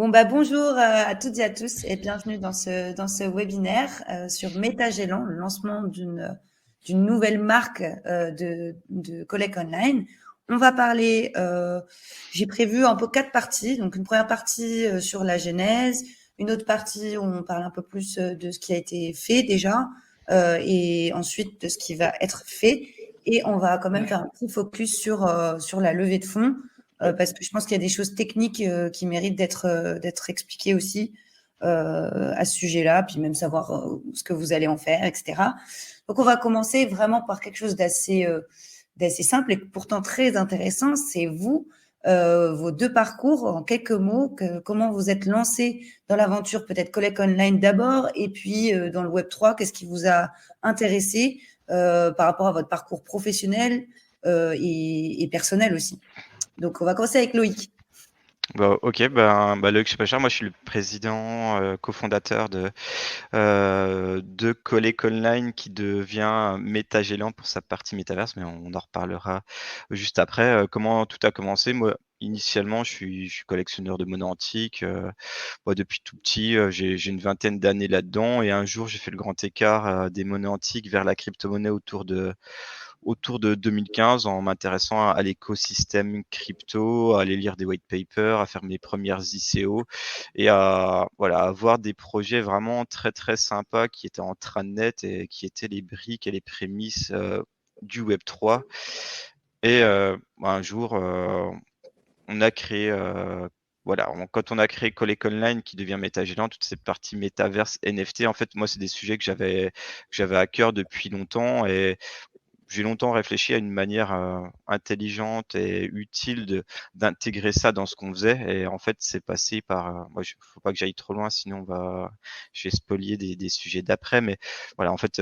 Bonjour à toutes et à tous et bienvenue dans ce webinaire sur MetaGélant, le lancement d'une nouvelle marque de collègues online. On va parler, j'ai prévu un peu 4 parties. Donc, une première partie sur la genèse, une autre partie où on parle un peu plus de ce qui a été fait déjà et ensuite de ce qui va être fait. Et on va quand même faire un petit focus sur la levée de fonds. Parce que je pense qu'il y a des choses techniques qui méritent d'être expliquées aussi à ce sujet-là, puis même savoir ce que vous allez en faire, etc. Donc, on va commencer vraiment par quelque chose d'assez simple et pourtant très intéressant. C'est vous, vos 2 parcours en quelques mots, comment vous êtes lancé dans l'aventure, peut-être Collect Online d'abord, et puis dans le Web3, qu'est-ce qui vous a intéressé par rapport à votre parcours professionnel et personnel aussi. Donc, on va commencer avec Loïc. Ok, Loïc Schpacher, moi je suis le président, cofondateur de Collect Online qui devient MetaGélant pour sa partie métaverse, mais on en reparlera juste après. Comment tout a commencé? Moi, initialement, je suis collectionneur de monnaie antique. Moi, depuis tout petit, j'ai une vingtaine d'années là-dedans, et un jour, j'ai fait le grand écart des monnaies antiques vers la crypto-monnaie autour de 2015 en m'intéressant à l'écosystème crypto, à aller lire des white papers, à faire mes premières ICO et à avoir des projets vraiment très très sympas qui étaient en train-net et qui étaient les briques et les prémices du Web3. Et un jour, on a créé quand on a créé Collect Online qui devient MetaGélant, toute cette partie métaverse NFT, en fait, moi, c'est des sujets que j'avais à cœur depuis longtemps, et j'ai longtemps réfléchi à une manière intelligente et utile d'intégrer ça dans ce qu'on faisait. Et en fait, c'est passé par. Faut pas que j'aille trop loin, sinon je vais spolier des sujets d'après. Mais voilà, en fait,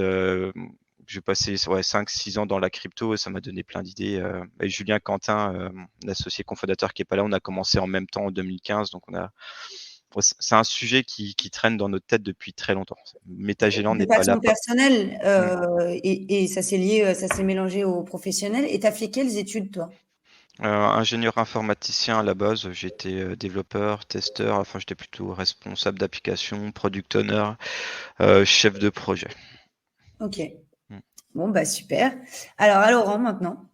j'ai passé 5-6 ans dans la crypto et ça m'a donné plein d'idées. Et Julien Quentin, l'associé cofondateur qui est pas là, on a commencé en même temps en 2015. Donc c'est un sujet qui traîne dans notre tête depuis très longtemps. MetaGélant De n'est pas là. façon personnelle, et ça s'est lié, ça s'est mélangé au professionnel. Et tu as fait quelles études, toi? Ingénieur informaticien à la base, j'étais développeur, testeur, enfin j'étais plutôt responsable d'application, product owner, chef de projet. Ok. Mm. Bon, super. Alors, à Laurent, maintenant.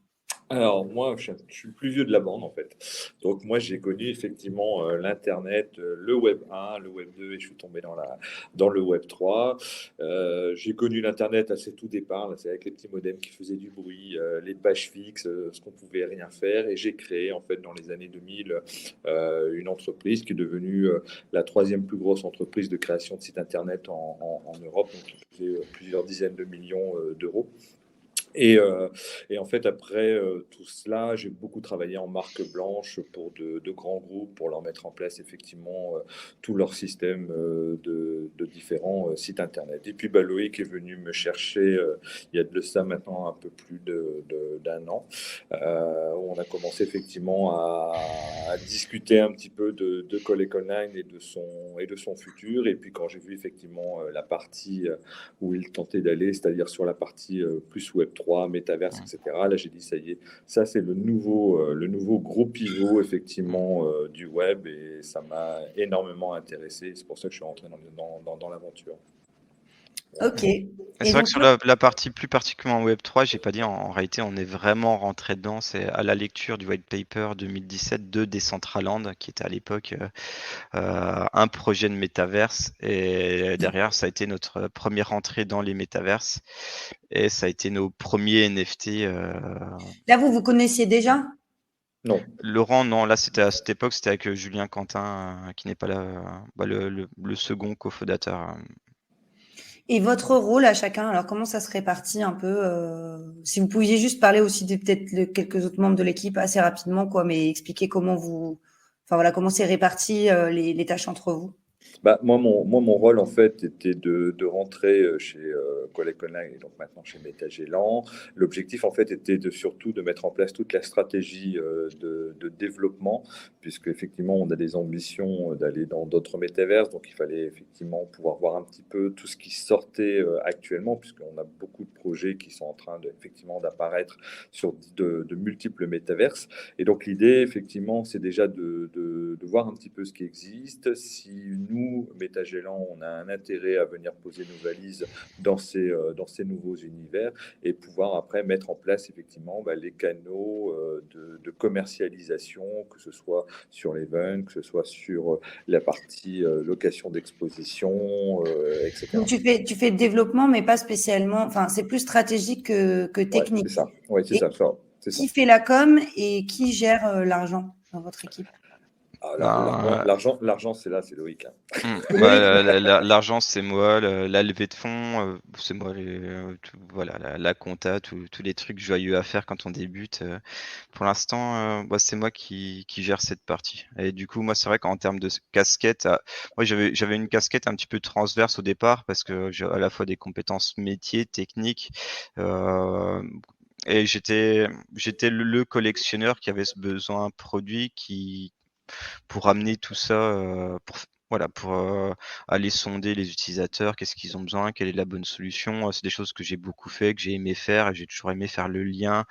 Alors moi, je suis le plus vieux de la bande en fait. Donc moi, j'ai connu effectivement l'Internet, le Web 1, le Web 2 et je suis tombé dans le Web 3. J'ai connu l'Internet à ses tout départ, là, c'est avec les petits modems qui faisaient du bruit, les pages fixes, ce qu'on pouvait rien faire. Et j'ai créé en fait dans les années 2000 une entreprise qui est devenue la troisième plus grosse entreprise de création de sites Internet en Europe, donc qui faisait plusieurs dizaines de millions d'euros. Et en fait, après tout cela, j'ai beaucoup travaillé en marque blanche pour de grands groupes, pour leur mettre en place effectivement tout leur système de différents sites internet. Et puis Loïc est venu me chercher il y a de ça maintenant un peu plus d'un an, où on a commencé effectivement à discuter un petit peu de Collect Online et de son futur. Et puis quand j'ai vu effectivement la partie où il tentait d'aller, c'est-à-dire sur la partie plus Web3, Metaverse, etc. Là, j'ai dit, ça y est, ça c'est le nouveau gros pivot, effectivement, du web, et ça m'a énormément intéressé. C'est pour ça que je suis rentré dans l'aventure. Ok. C'est Et vrai que donc, sur la partie plus particulièrement Web3, j'ai pas dit, en réalité, on est vraiment rentré dedans. C'est à la lecture du white paper 2017 de Decentraland, qui était à l'époque un projet de métaverse. Et derrière, ça a été notre première entrée dans les métaverses. Et ça a été nos premiers NFT. là, vous connaissiez déjà? Non. Laurent, non, là, c'était à cette époque, c'était avec Julien Quentin, qui n'est pas là, le second cofondateur. Et votre rôle à chacun, alors comment ça se répartit un peu si vous pouviez juste parler aussi de peut-être quelques autres membres de l'équipe assez rapidement, quoi, mais expliquer comment vous, enfin voilà, comment c'est réparti les tâches entre vous. Moi, mon rôle, en fait, était de rentrer chez Collect Online et donc maintenant chez Metagelan. L'objectif, en fait, était surtout de mettre en place toute la stratégie de développement, puisque effectivement, on a des ambitions d'aller dans d'autres métaverses. Donc, il fallait effectivement pouvoir voir un petit peu tout ce qui sortait actuellement, puisqu'on a beaucoup de projets qui sont en train effectivement d'apparaître sur de multiples métaverses. Et donc, l'idée, effectivement, c'est déjà de voir un petit peu ce qui existe. Si nous, Metagelan, on a un intérêt à venir poser nos valises dans ces nouveaux univers et pouvoir après mettre en place effectivement les canaux de commercialisation, que ce soit sur l'event, que ce soit sur la partie location d'exposition, etc. Donc, tu fais le développement, mais pas spécialement. Enfin, c'est plus stratégique que Ouais, technique. c'est ça. Ouais, c'est Et ça. C'est ça. qui fait la com et qui gère l'argent dans votre équipe? Ah, Ben, l'argent, c'est Loïc, hein. L'argent, c'est moi. La levée de fonds, c'est moi. Voilà, la compta, tous les trucs joyeux à faire quand on débute. Pour l'instant, c'est moi qui gère cette partie. Et du coup, moi, c'est vrai qu'en termes de casquette, moi, j'avais une casquette un petit peu transverse au départ parce que j'ai à la fois des compétences métiers, techniques. Et j'étais le collectionneur qui avait ce besoin produit pour amener tout ça, pour aller sonder les utilisateurs, qu'est-ce qu'ils ont besoin, quelle est la bonne solution. C'est des choses que j'ai beaucoup fait, que j'ai aimé faire, et j'ai toujours aimé faire le lien,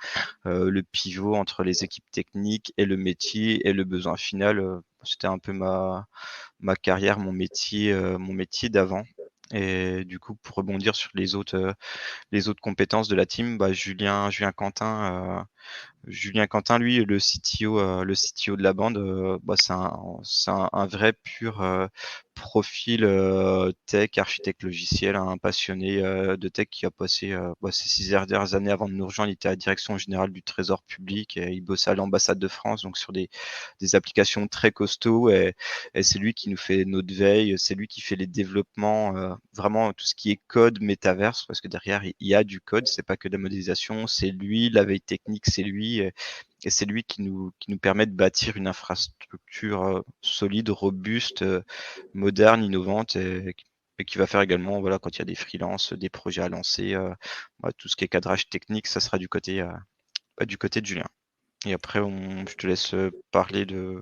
le pivot entre les équipes techniques et le métier et le besoin final. C'était un peu ma carrière, mon métier d'avant. Et du coup, pour rebondir sur les autres compétences de la team, Julien Quentin, lui, le CTO de la bande, c'est un vrai pur profil tech, architecte logiciel, un passionné de tech qui a passé ces 6 dernières années avant de nous rejoindre. Il était à la direction générale du Trésor public et il bossait à l'ambassade de France, donc sur des applications très costauds. Et c'est lui qui nous fait notre veille, c'est lui qui fait les développements, vraiment tout ce qui est code métaverse, parce que derrière, il y a du code, c'est pas que de la modélisation, c'est lui, la veille technique, c'est lui. Et c'est lui qui nous permet de bâtir une infrastructure solide, robuste, moderne, innovante, et qui va faire également, voilà, quand il y a des freelances, des projets à lancer, tout ce qui est cadrage technique, ça sera du côté de Julien. Et après, je te laisse parler de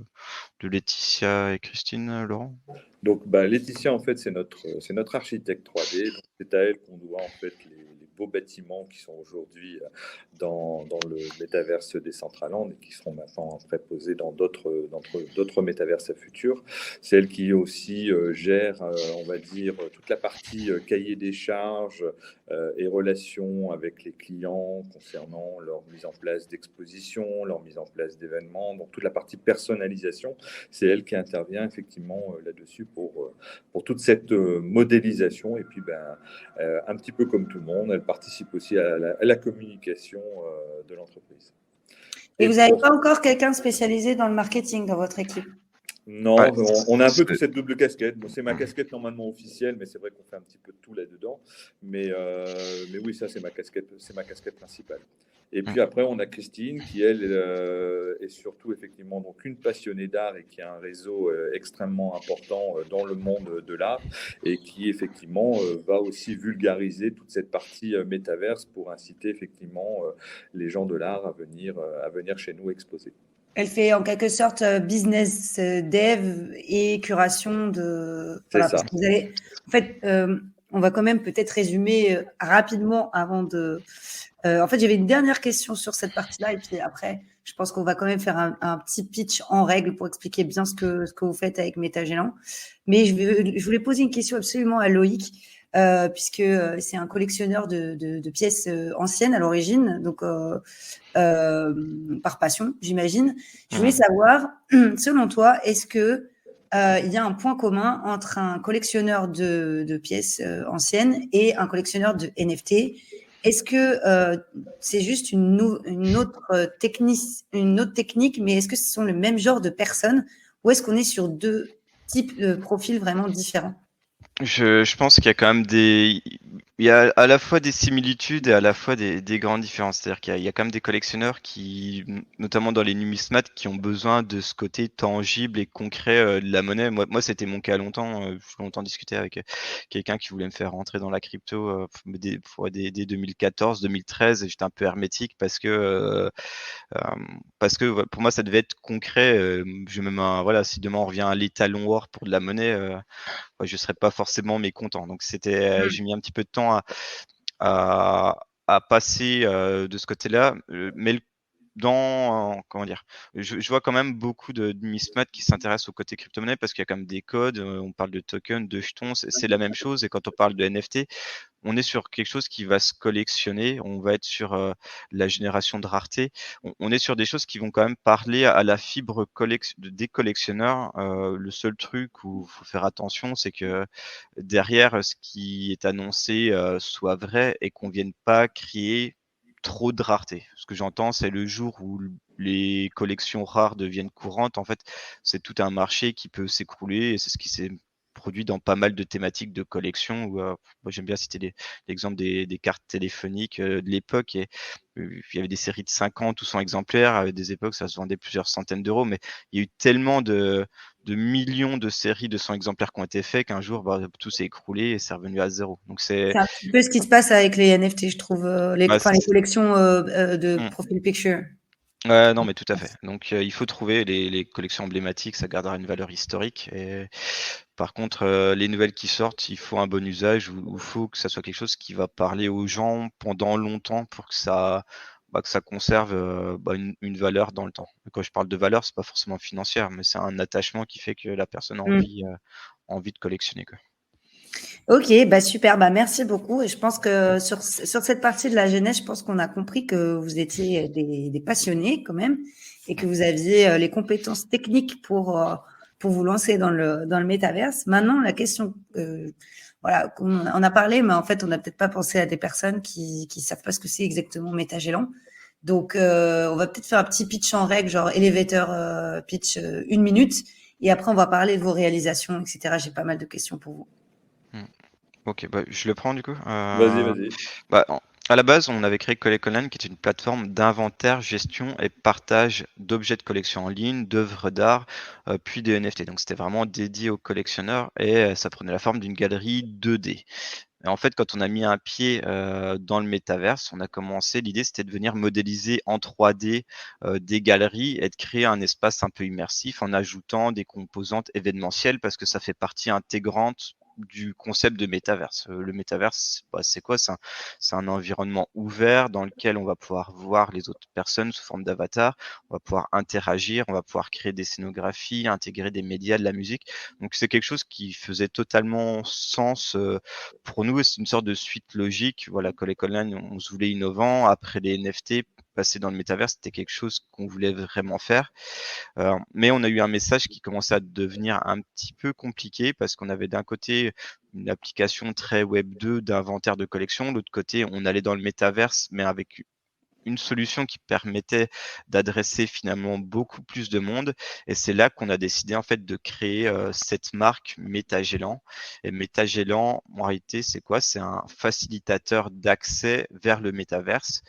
Laetitia et Christine, Laurent. Donc, Laetitia, en fait, c'est notre architecte 3D. Donc, c'est à elle qu'on doit en fait les beaux bâtiments qui sont aujourd'hui dans le métaverse Decentraland et qui seront maintenant après posés dans d'autres métaverses à futur. C'est elle qui aussi gère, on va dire, toute la partie cahier des charges et relations avec les clients concernant leur mise en place d'expositions, leur mise en place d'événements, donc toute la partie personnalisation. C'est elle qui intervient effectivement là-dessus pour toute cette modélisation. Et puis, un petit peu comme tout le monde, elle participe aussi à la communication de l'entreprise. Et vous n'avez pas encore quelqu'un spécialisé dans le marketing dans votre équipe? Non, on a un peu toute cette double casquette. Bon, c'est ma casquette normalement officielle, mais c'est vrai qu'on fait un petit peu de tout là-dedans. Mais oui, ça, c'est ma casquette principale. Et puis après, on a Christine qui, elle, est surtout effectivement donc une passionnée d'art et qui a un réseau extrêmement important dans le monde de l'art et qui effectivement va aussi vulgariser toute cette partie métaverse pour inciter effectivement les gens de l'art à venir chez nous exposer. Elle fait en quelque sorte business dev et curation de. Voilà, parce que vous allez. En fait, on va quand même peut-être résumer rapidement avant de. En fait, j'avais une dernière question sur cette partie-là, et puis après, je pense qu'on va quand même faire un petit pitch en règle pour expliquer bien ce que vous faites avec Metagelan. Mais je voulais poser une question absolument à Loïc, puisque c'est un collectionneur de pièces anciennes à l'origine, donc par passion, j'imagine. Je voulais savoir, selon toi, est-ce que il y a un point commun entre un collectionneur de pièces anciennes et un collectionneur de NFT? Est-ce que c'est juste une autre technique, mais est-ce que ce sont le même genre de personnes ou est-ce qu'on est sur deux types de profils vraiment différents? Je pense qu'il y a quand même il y a à la fois des similitudes et à la fois des grandes différences. C'est-à-dire qu'il y a quand même des collectionneurs qui, notamment dans les numismates, qui ont besoin de ce côté tangible et concret de la monnaie. Moi, c'était mon cas longtemps. J'ai longtemps discuté avec quelqu'un qui voulait me faire rentrer dans la crypto dès 2014, 2013, et j'étais un peu hermétique parce que pour moi, ça devait être concret. Je me mets voilà, si demain on revient à l'étalon or pour de la monnaie. Je serais pas forcément mécontent. Donc j'ai mis un petit peu de temps à passer de ce côté-là, mais comment dire, je vois quand même beaucoup de numismates qui s'intéressent au côté crypto-monnaie parce qu'il y a quand même des codes, on parle de tokens, de jetons, c'est la même chose. Et quand on parle de NFT, on est sur quelque chose qui va se collectionner, on va être sur la génération de rareté. On est sur des choses qui vont quand même parler à la fibre des collectionneurs. Le seul truc où il faut faire attention, c'est que derrière ce qui est annoncé soit vrai et qu'on vienne pas créer trop de rareté. Ce que j'entends, c'est le jour où les collections rares deviennent courantes, en fait, c'est tout un marché qui peut s'écrouler et c'est ce qui s'est produit dans pas mal de thématiques de collection où moi j'aime bien citer l'exemple des cartes téléphoniques de l'époque et il y avait des séries de 50 ou 100 exemplaires, à des époques ça se vendait plusieurs centaines d'euros, mais il y a eu tellement de millions de séries de 100 exemplaires qui ont été faits qu'un jour tout s'est écroulé et c'est revenu à zéro. Donc C'est un petit peu ce qui se passe avec les NFT, je trouve, bah, enfin, les collections de mm. profil picture. Ouais, non, mais tout à fait. Donc, il faut trouver les collections emblématiques, ça gardera une valeur historique. Et par contre, les nouvelles qui sortent, il faut un bon usage ou il faut que ça soit quelque chose qui va parler aux gens pendant longtemps pour que ça conserve une valeur dans le temps. Et quand je parle de valeur, c'est pas forcément financière, mais c'est un attachement qui fait que la personne a envie de collectionner, quoi. Ok, bah super, bah merci beaucoup. Et je pense que sur cette partie de la jeunesse, je pense qu'on a compris que vous étiez des passionnés quand même et que vous aviez les compétences techniques pour vous lancer dans le métaverse. Maintenant, la question, voilà, on a parlé, mais en fait, on n'a peut-être pas pensé à des personnes qui savent pas ce que c'est exactement Métagellan. Donc, on va peut-être faire un petit pitch en règle, genre elevator pitch 1 minute, et après, on va parler de vos réalisations, etc. J'ai pas mal de questions pour vous. Mm. Ok, bah, je le prends du coup. Vas-y, vas-y. Bah, à la base, on avait créé Collect Online, qui est une plateforme d'inventaire, gestion et partage d'objets de collection en ligne, d'œuvres d'art, puis des NFT. Donc c'était vraiment dédié aux collectionneurs et ça prenait la forme d'une galerie 2D. Et en fait, quand on a mis un pied dans le métaverse, on a commencé, l'idée c'était de venir modéliser en 3D des galeries et de créer un espace un peu immersif en ajoutant des composantes événementielles parce que ça fait partie intégrante du concept de métaverse. Le métaverse, c'est quoi? C'est un environnement ouvert dans lequel on va pouvoir voir les autres personnes sous forme d'avatar, on va pouvoir interagir, on va pouvoir créer des scénographies, intégrer des médias, de la musique. Donc c'est quelque chose qui faisait totalement sens pour nous, c'est une sorte de suite logique. Voilà, Collect Online, on se voulait innovant. Après les NFT, passer dans le métavers, c'était quelque chose qu'on voulait vraiment faire. Mais on a eu un message qui commençait à devenir un petit peu compliqué parce qu'on avait d'un côté une application très Web 2 d'inventaire de collection. De l'autre côté, on allait dans le métaverse, mais avec une solution qui permettait d'adresser finalement beaucoup plus de monde. Et c'est là qu'on a décidé en fait de créer cette marque Métagellan. Et Métagellan, en réalité, c'est quoi? C'est un facilitateur d'accès vers le métaverse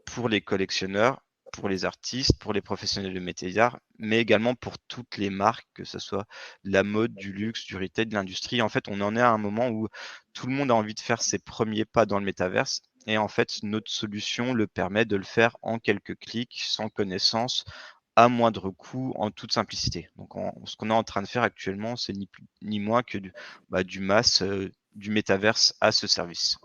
pour les collectionneurs, pour les artistes, pour les professionnels de métiers d'art, mais également pour toutes les marques, que ce soit de la mode, du luxe, du retail, de l'industrie. En fait, on en est à un moment où tout le monde a envie de faire ses premiers pas dans le métaverse. Et en fait, notre solution le permet de le faire en quelques clics, sans connaissance, à moindre coût, en toute simplicité. Donc, ce qu'on est en train de faire actuellement, c'est ni plus ni moins que du mass, du métaverse à ce service.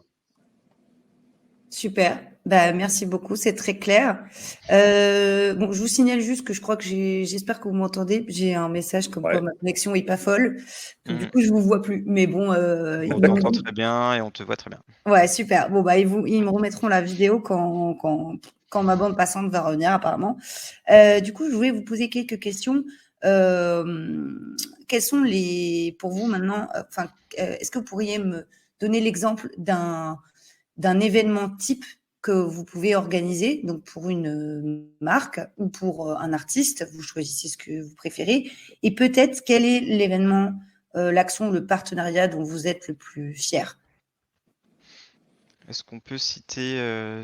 Super. Bah, merci beaucoup, c'est très clair. Bon, je vous signale juste que je crois que j'espère que vous m'entendez. J'ai un message comme quoi Ouais. ma connexion est pas folle. Donc, du Mmh. coup, je vous vois plus. Mais bon, On ils me t'entend disent. très bien et on te voit très bien. Ouais, super. Bon, bah, ils me remettront la vidéo quand ma bande passante va revenir, apparemment. Du coup, je voulais vous poser quelques questions. Quels sont pour vous maintenant, enfin, est-ce que vous pourriez me donner l'exemple d'un événement type que vous pouvez organiser, donc pour une marque ou pour un artiste, vous choisissez ce que vous préférez, et peut-être quel est l'événement l'action, le partenariat dont vous êtes le plus fier? Est-ce qu'on peut citer,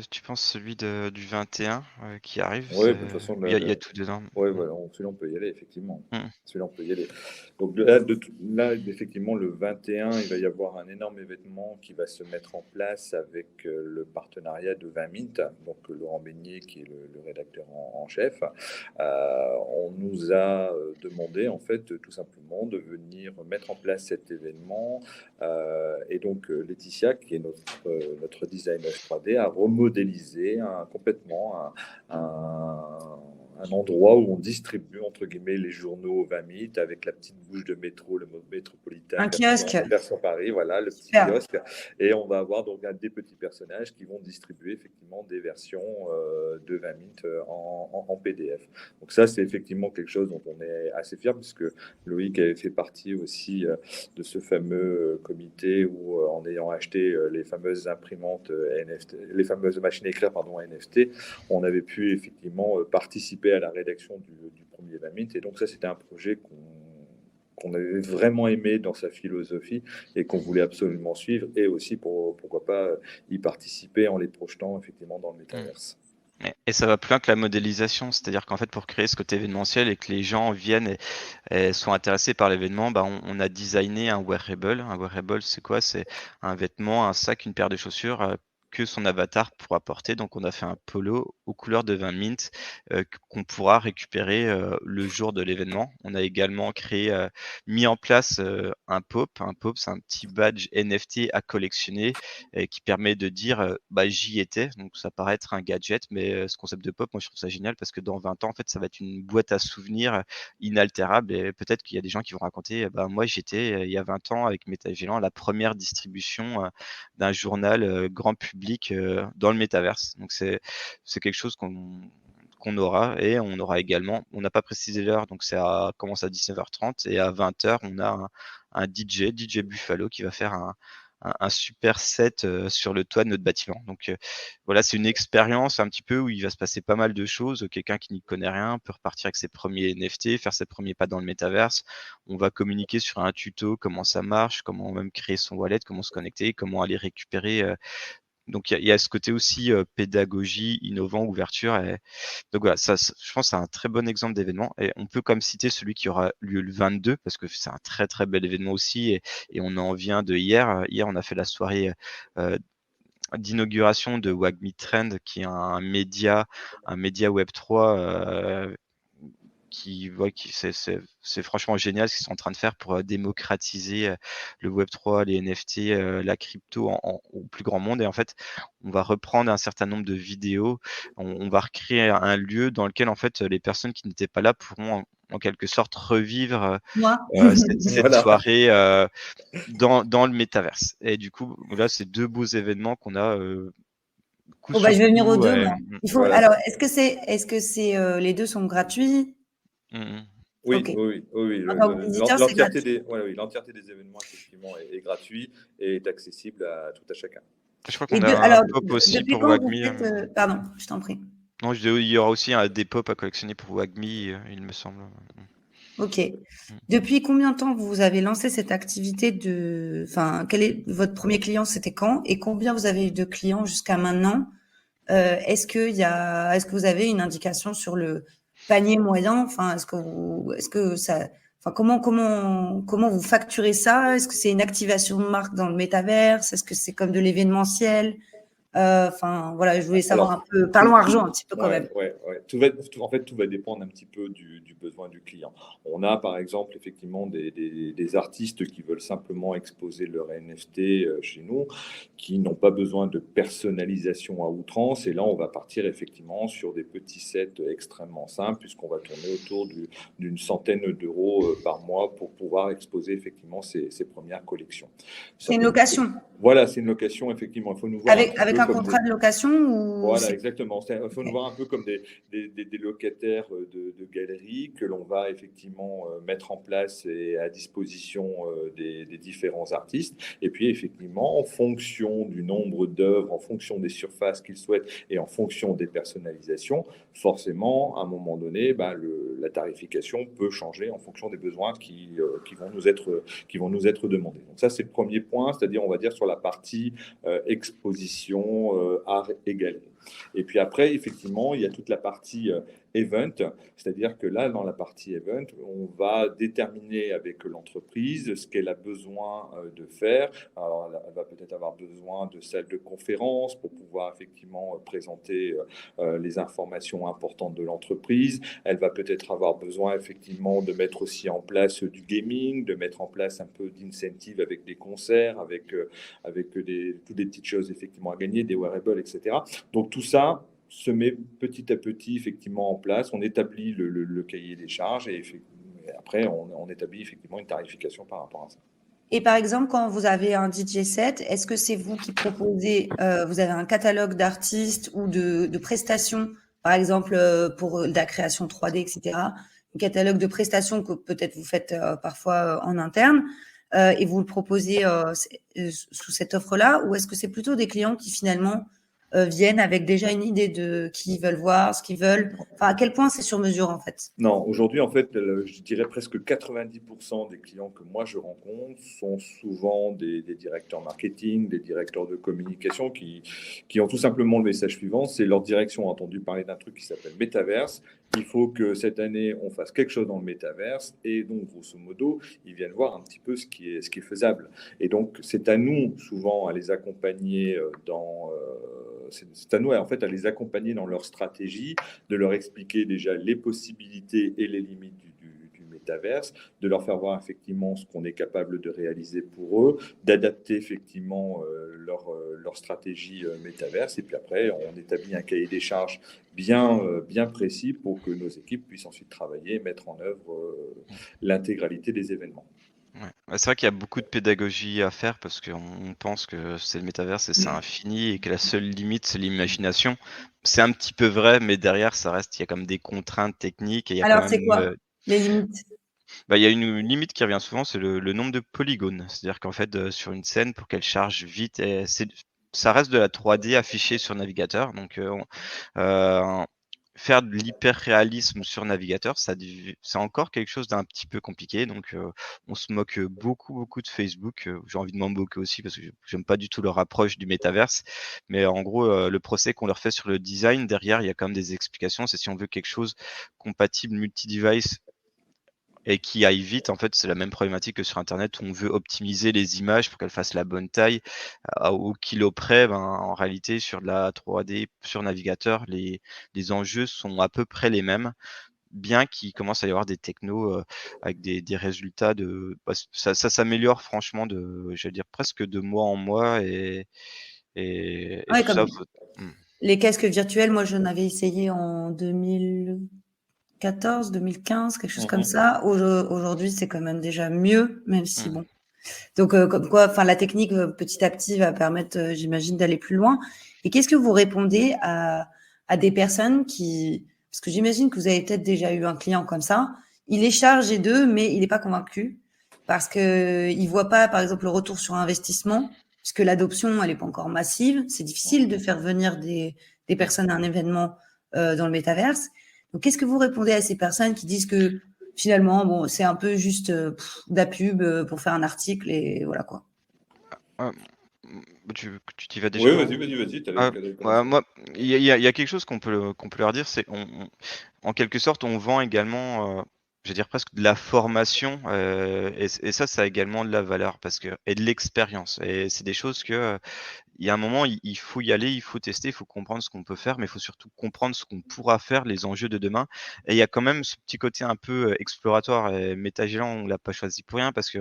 tu penses, celui du 21 qui arrive? Oui, de toute façon, Il y a tout dedans. ouais, voilà, celui-là, on peut y aller, effectivement. Mm. Celui-là, on peut y aller. Donc là, effectivement, le 21, il va y avoir un énorme événement qui va se mettre en place avec le partenariat de 20 Mint, donc Laurent Beignet, qui est le rédacteur en chef. On nous a demandé, en fait, tout simplement, de venir mettre en place cet événement. Et donc, Laetitia, qui est notre designer 3D, a remodélisé complètement un endroit où on distribue, entre guillemets, les journaux 20 minutes avec la petite bouche de métro, le métropolitain. Un kiosque. Version Paris, voilà, le petit Super. kiosque. Et on va avoir donc des petits personnages qui vont distribuer effectivement des versions de 20 minutes en PDF. Donc ça, c'est effectivement quelque chose dont on est assez fier, puisque Loïc avait fait partie aussi de ce fameux comité où, en ayant acheté les fameuses imprimantes NFT, les fameuses machines à écrire, pardon, NFT, on avait pu effectivement participer à la rédaction du premier 20 minutes. Et donc ça, c'était un projet qu'on avait vraiment aimé dans sa philosophie et qu'on voulait absolument suivre, et aussi pourquoi pas y participer en les projetant effectivement dans le métaverse. Et ça va plus loin que la modélisation, c'est-à-dire qu'en fait, pour créer ce côté événementiel et que les gens viennent et soient intéressés par l'événement, bah, on a designé un wearable. Un wearable, c'est quoi? C'est un vêtement, un sac, une paire de chaussures que son avatar pourra porter. Donc, on a fait un polo aux couleurs de 20 Mint qu'on pourra récupérer le jour de l'événement. On a également mis en place un pop. Un pop, c'est un petit badge NFT à collectionner qui permet de dire bah, j'y étais. Donc, ça paraît être un gadget, mais ce concept de pop, moi, je trouve ça génial parce que dans 20 ans, en fait, ça va être une boîte à souvenirs inaltérable, et peut-être qu'il y a des gens qui vont raconter bah, moi, j'étais il y a 20 ans avec Métagélant, la première distribution d'un journal grand public dans le métaverse. Donc c'est quelque chose qu'on aura, et on aura également, on n'a pas précisé l'heure, donc ça commence à 19h30, et à 20h, on a un DJ Buffalo qui va faire un super set sur le toit de notre bâtiment. Donc voilà, c'est une expérience un petit peu où il va se passer pas mal de choses. Quelqu'un qui n'y connaît rien peut repartir avec ses premiers NFT, faire ses premiers pas dans le métaverse. On va communiquer sur un tuto, comment ça marche, comment même créer son wallet, comment se connecter, comment aller récupérer. Donc il y a ce côté aussi pédagogie, innovant, ouverture. Donc voilà, je pense que c'est un très bon exemple d'événement. Et on peut comme citer celui qui aura lieu le 22, parce que c'est un très très bel événement aussi. Et on en vient de hier. Hier, on a fait la soirée d'inauguration de WAGMI Trend, qui est un média Web3 c'est franchement génial ce qu'ils sont en train de faire pour démocratiser le Web3, les NFT, la crypto au plus grand monde. Et en fait, on va reprendre un certain nombre de vidéos, on va recréer un lieu dans lequel en fait les personnes qui n'étaient pas là pourront en quelque sorte revivre cette Voilà. soirée dans le métaverse. Et du coup, là, c'est deux beaux événements qu'on a. Bon, bah, je vais venir aux deux, moi. Voilà. Alors, est-ce que c'est les deux sont gratuits? Oui, Ok. oui. Donc, l'éditeur, c'est gratuit. L'entièreté des événements, effectivement, est gratuit et est accessible à tout à chacun. Je crois qu'on a un pop aussi depuis pour quand vous WAGMI. faites, pardon, je t'en prie. Non, il y aura aussi des pop à collectionner pour WAGMI, il me semble. Ok. Depuis combien de temps vous avez lancé cette activité enfin, quel est votre premier client, c'était quand? Et combien vous avez eu de clients jusqu'à maintenant? Est-ce que vous avez une indication sur le panier moyen? Enfin, comment vous facturez ça? Est-ce que c'est une activation de marque dans le métaverse? Est-ce que c'est comme de l'événementiel? Enfin, voilà, je voulais savoir un peu. Parlons argent un petit peu quand même. En fait, tout va dépendre un petit peu du besoin du client. On a par exemple effectivement des artistes qui veulent simplement exposer leur NFT chez nous, qui n'ont pas besoin de personnalisation à outrance. Et là, on va partir effectivement sur des petits sets extrêmement simples, puisqu'on va tourner autour d'une centaine d'euros par mois pour pouvoir exposer effectivement ces premières collections. C'est une location. Voilà, c'est une location, effectivement. Il faut nous voir avec un comme contrat de location ou Voilà, c'est... exactement. Il faut nous Ok. voir un peu comme des locataires de galeries que l'on va effectivement mettre en place et à disposition des différents artistes. Et puis effectivement, en fonction du nombre d'œuvres, en fonction des surfaces qu'ils souhaitent et en fonction des personnalisations, forcément, à un moment donné, la tarification peut changer en fonction des besoins qui vont nous être demandés. Donc ça, c'est le premier point, c'est-à-dire, on va dire, sur la partie exposition, art et galerie. Et puis après, effectivement, il y a toute la partie event, c'est-à-dire que là, dans la partie event, on va déterminer avec l'entreprise ce qu'elle a besoin de faire. Alors, elle va peut-être avoir besoin de salles de conférence pour pouvoir effectivement présenter les informations importantes de l'entreprise. Elle va peut-être avoir besoin effectivement de mettre aussi en place du gaming, de mettre en place un peu d'incentive avec des concerts, avec toutes des petites choses effectivement à gagner, des wearables, etc. Donc tout ça se met petit à petit effectivement en place. On établit le cahier des charges et après on établit effectivement une tarification par rapport à ça. Et par exemple, quand vous avez un DJ set, est-ce que c'est vous qui proposez, vous avez un catalogue d'artistes ou de prestations, par exemple pour de la création 3D, etc., un catalogue de prestations que peut-être vous faites parfois en interne, et vous le proposez sous cette offre-là, ou est-ce que c'est plutôt des clients qui finalement viennent avec déjà une idée de qui ils veulent voir, ce qu'ils veulent, enfin à quel point c'est sur mesure en fait? Non, aujourd'hui, en fait, je dirais presque 90% des clients que moi je rencontre sont souvent des directeurs marketing, des directeurs de communication qui ont tout simplement le message suivant, c'est leur direction a entendu parler d'un truc qui s'appelle Metaverse. Il faut que cette année, on fasse quelque chose dans le Metaverse. Et donc, grosso modo, ils viennent voir un petit peu ce qui est faisable. Et donc, c'est à nous, souvent, à les accompagner c'est à nous, en fait, à les accompagner dans leur stratégie, de leur expliquer déjà les possibilités et les limites du métaverse, de leur faire voir effectivement ce qu'on est capable de réaliser pour eux, d'adapter effectivement leur stratégie métaverse, et puis après, on établit un cahier des charges bien précis pour que nos équipes puissent ensuite travailler et mettre en œuvre l'intégralité des événements. Ouais. C'est vrai qu'il y a beaucoup de pédagogie à faire parce qu'on pense que c'est le métaverse et c'est infini et que la seule limite, c'est l'imagination. C'est un petit peu vrai, mais derrière, ça reste, il y a quand même des contraintes techniques et il y a quand Alors c'est même, quoi les limites? il y a une limite qui revient souvent, c'est le nombre de polygones. C'est-à-dire qu'en fait, sur une scène, pour qu'elle charge vite, ça reste de la 3D affichée sur navigateur. Donc, faire de l'hyper-réalisme sur navigateur, c'est encore quelque chose d'un petit peu compliqué. Donc, on se moque beaucoup de Facebook. J'ai envie de m'en moquer aussi parce que j'aime pas du tout leur approche du métaverse. Mais en gros, le procès qu'on leur fait sur le design, derrière, il y a quand même des explications. C'est si on veut quelque chose compatible multi-device et qui aille vite, en fait, c'est la même problématique que sur Internet où on veut optimiser les images pour qu'elles fassent la bonne taille au kilo près. En réalité, sur de la 3D, sur navigateur, les enjeux sont à peu près les mêmes, bien qu'il commence à y avoir des technos avec des résultats ça s'améliore franchement j'allais dire presque de mois en mois et Ouais, tout ça. comme les casques virtuels, moi j'en avais essayé en 2014, 2015, quelque chose comme Mhm. ça. Aujourd'hui, c'est quand même déjà mieux, même si Mmh. bon. Donc, comme quoi, enfin, la technique petit à petit va permettre, j'imagine, d'aller plus loin. Et qu'est-ce que vous répondez à des personnes qui, parce que j'imagine que vous avez peut-être déjà eu un client comme ça, il est chargé d'eux, mais il n'est pas convaincu parce que il voit pas, par exemple, le retour sur investissement, puisque l'adoption, elle n'est pas encore massive. C'est difficile de faire venir des personnes à un événement dans le métaverse. Donc, qu'est-ce que vous répondez à ces personnes qui disent que finalement, bon, c'est un peu juste de la pub pour faire un article et voilà quoi. Ah, tu t'y vas Oui, déjà vas-y, tu Ah, allais ouais, commencer. moi, il y a quelque chose qu'on peut leur dire, c'est en quelque sorte, on vend également, je veux dire presque de la formation, et ça a également de la valeur parce que et de l'expérience et c'est des choses que, il y a un moment, il faut y aller, il faut tester, il faut comprendre ce qu'on peut faire, mais il faut surtout comprendre ce qu'on pourra faire, les enjeux de demain. Et il y a quand même ce petit côté un peu, exploratoire et Métagélant, on l'a pas choisi pour rien parce que,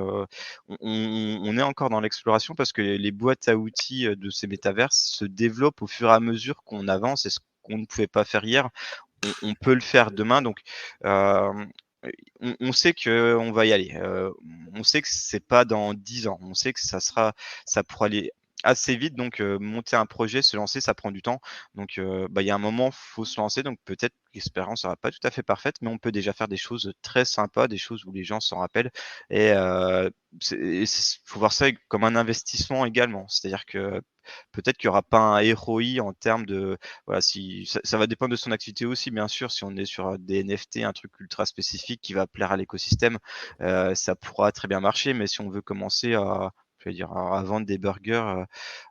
on est encore dans l'exploration parce que les boîtes à outils, de ces métaverses se développent au fur et à mesure qu'on avance et ce qu'on ne pouvait pas faire hier, on peut le faire demain. Donc, hem, on sait qu'on va y aller. On sait que c'est pas dans 10 ans. On sait que ça pourra aller assez vite. Donc, monter un projet, se lancer, ça prend du temps. Donc, il y a un moment, faut se lancer. Donc, peut-être que l'expérience sera pas tout à fait parfaite, mais on peut déjà faire des choses très sympas, des choses où les gens s'en rappellent. Et faut voir ça comme un investissement également. C'est-à-dire que peut-être qu'il y aura pas un ROI en termes de, voilà, si ça va dépendre de son activité aussi, bien sûr. Si on est sur des NFT, un truc ultra spécifique qui va plaire à l'écosystème, ça pourra très bien marcher. Mais si on veut commencer à, je vais dire, à vendre des burgers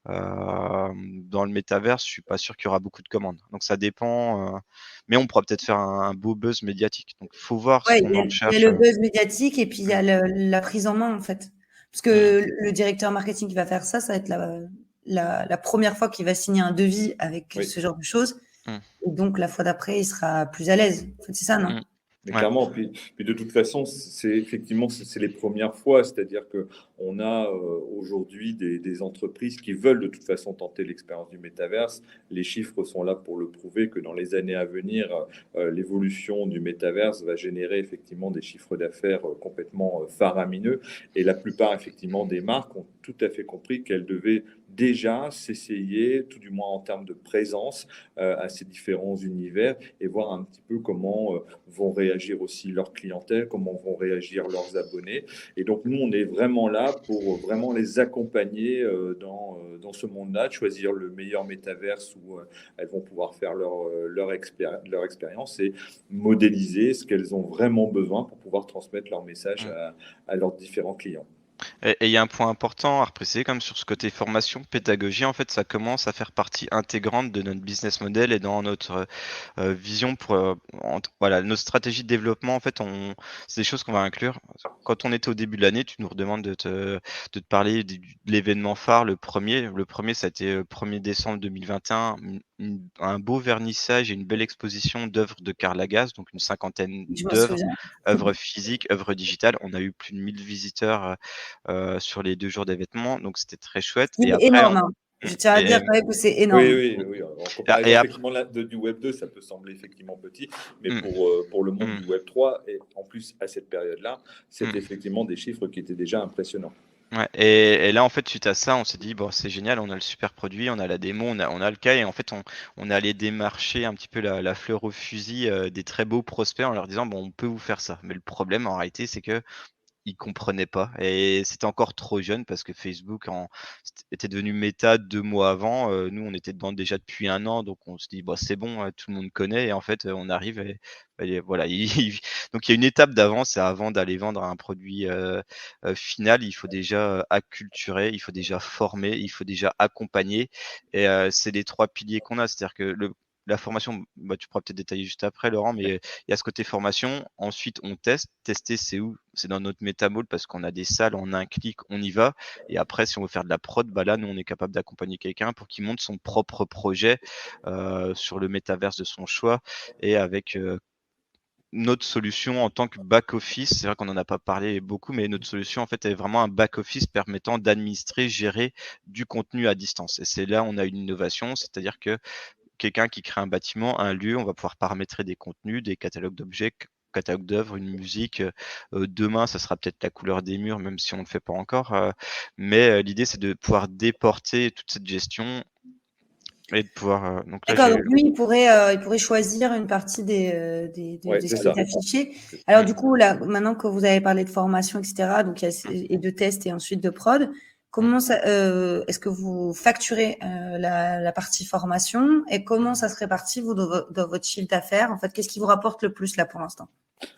dans le métaverse, je suis pas sûr qu'il y aura beaucoup de commandes. Donc ça dépend, mais on pourra peut-être faire un beau buzz médiatique. Donc faut voir ce Ouais, qu'on en il y a recherche. le buzz médiatique et puis il y a la prise en main, en fait. Parce Mmh. que le directeur marketing qui va faire ça, ça va être la première fois qu'il va signer un devis avec Oui. ce genre de choses. Mmh. Et donc, la fois d'après, il sera plus à l'aise. En fait, c'est ça, non? Mmh. Mais Ouais. clairement, puis de toute façon, c'est les premières fois, c'est-à-dire que on a aujourd'hui des entreprises qui veulent de toute façon tenter l'expérience du métaverse. Les chiffres sont là pour le prouver que dans les années à venir, l'évolution du métaverse va générer effectivement des chiffres d'affaires complètement faramineux. Et la plupart effectivement des marques ont tout à fait compris qu'elles devaient déjà s'essayer, tout du moins en termes de présence, à ces différents univers et voir un petit peu comment vont réagir aussi leur clientèle, comment vont réagir leurs abonnés. Et donc, nous, on est vraiment là pour vraiment les accompagner dans ce monde-là, de choisir le meilleur métaverse où elles vont pouvoir faire leur expérience et modéliser ce qu'elles ont vraiment besoin pour pouvoir transmettre leur message Mmh. à leurs différents clients. Et il y a un point important à repréciser comme sur ce côté formation, pédagogie, en fait, ça commence à faire partie intégrante de notre business model et dans notre vision pour, voilà, nos stratégies de développement, en fait, c'est des choses qu'on va inclure. Quand on était au début de l'année, tu nous redemandes de te parler de l'événement phare, le premier, ça a été 1er décembre 2021, un beau vernissage et une belle exposition d'œuvres de Karl Lagerfeld, donc une cinquantaine Je m'en d'œuvres, souviens. œuvres physiques, œuvres digitales. On a eu plus de 1000 visiteurs sur les 2 jours d'événement, donc c'était très chouette. C'est Et après énorme, hein. mmh, Je tiens à dire et quand même que c'est Oui, énorme. oui, oui. En et comparaison, ap effectivement, là, du Web 2, ça peut sembler effectivement petit, mais mmh, pour le monde mmh, du Web 3, et en plus à cette période-là, c'est mmh. effectivement des chiffres qui étaient déjà impressionnants. Ouais, et là, en fait, suite à ça, on s'est dit: «Bon, c'est génial, on a le super produit, on a la démo, on a le cas», et en fait, on est allé démarcher un petit peu la fleur au fusil, des très beaux prospects en leur disant: «Bon, on peut vous faire ça». Mais le problème, en réalité, c'est que ils comprenaient pas et c'était encore trop jeune parce que Facebook était devenu Meta 2 mois avant, nous on était dedans déjà depuis 1 an, donc on se dit: «Bah, c'est bon, tout le monde connaît», et en fait, on arrive et voilà, donc il y a une étape d'avance avant d'aller vendre un produit, final. Il faut déjà, acculturer, il faut déjà former, il faut déjà accompagner, et c'est les 3 piliers qu'on a. C'est-à-dire que la formation, bah, tu pourras peut-être détailler juste après Laurent, mais il y a ce côté formation. Ensuite, on teste. Tester, c'est où? C'est dans notre MetaMall parce qu'on a des salles en un clic, on y va. Et après, si on veut faire de la prod, bah là, nous, on est capable d'accompagner quelqu'un pour qu'il monte son propre projet sur le métaverse de son choix, et avec notre solution en tant que back office. C'est vrai qu'on n'en a pas parlé beaucoup, mais notre solution, en fait, est vraiment un back office permettant d'administrer, gérer du contenu à distance. Et c'est là où on a une innovation, c'est-à-dire que quelqu'un qui crée un bâtiment, un lieu, on va pouvoir paramétrer des contenus, des catalogues d'objets, catalogue d'œuvres, une musique. Demain, ça sera peut-être la couleur des murs, même si on ne le fait pas encore. Mais l'idée, c'est de pouvoir déporter toute cette gestion et de pouvoir. Donc là, D'accord, j'ai. donc lui, il pourrait choisir une partie Ouais, de ce c'est qui est ça. affiché. C'est- Alors Mm, du coup, là, maintenant que vous avez parlé de formation, etc., donc mm. et de tests et ensuite de prod, comment ça, est-ce que vous facturez la partie formation et comment ça se répartit vous dans votre chiffre d'affaires? En fait, qu'est-ce qui vous rapporte le plus là pour l'instant?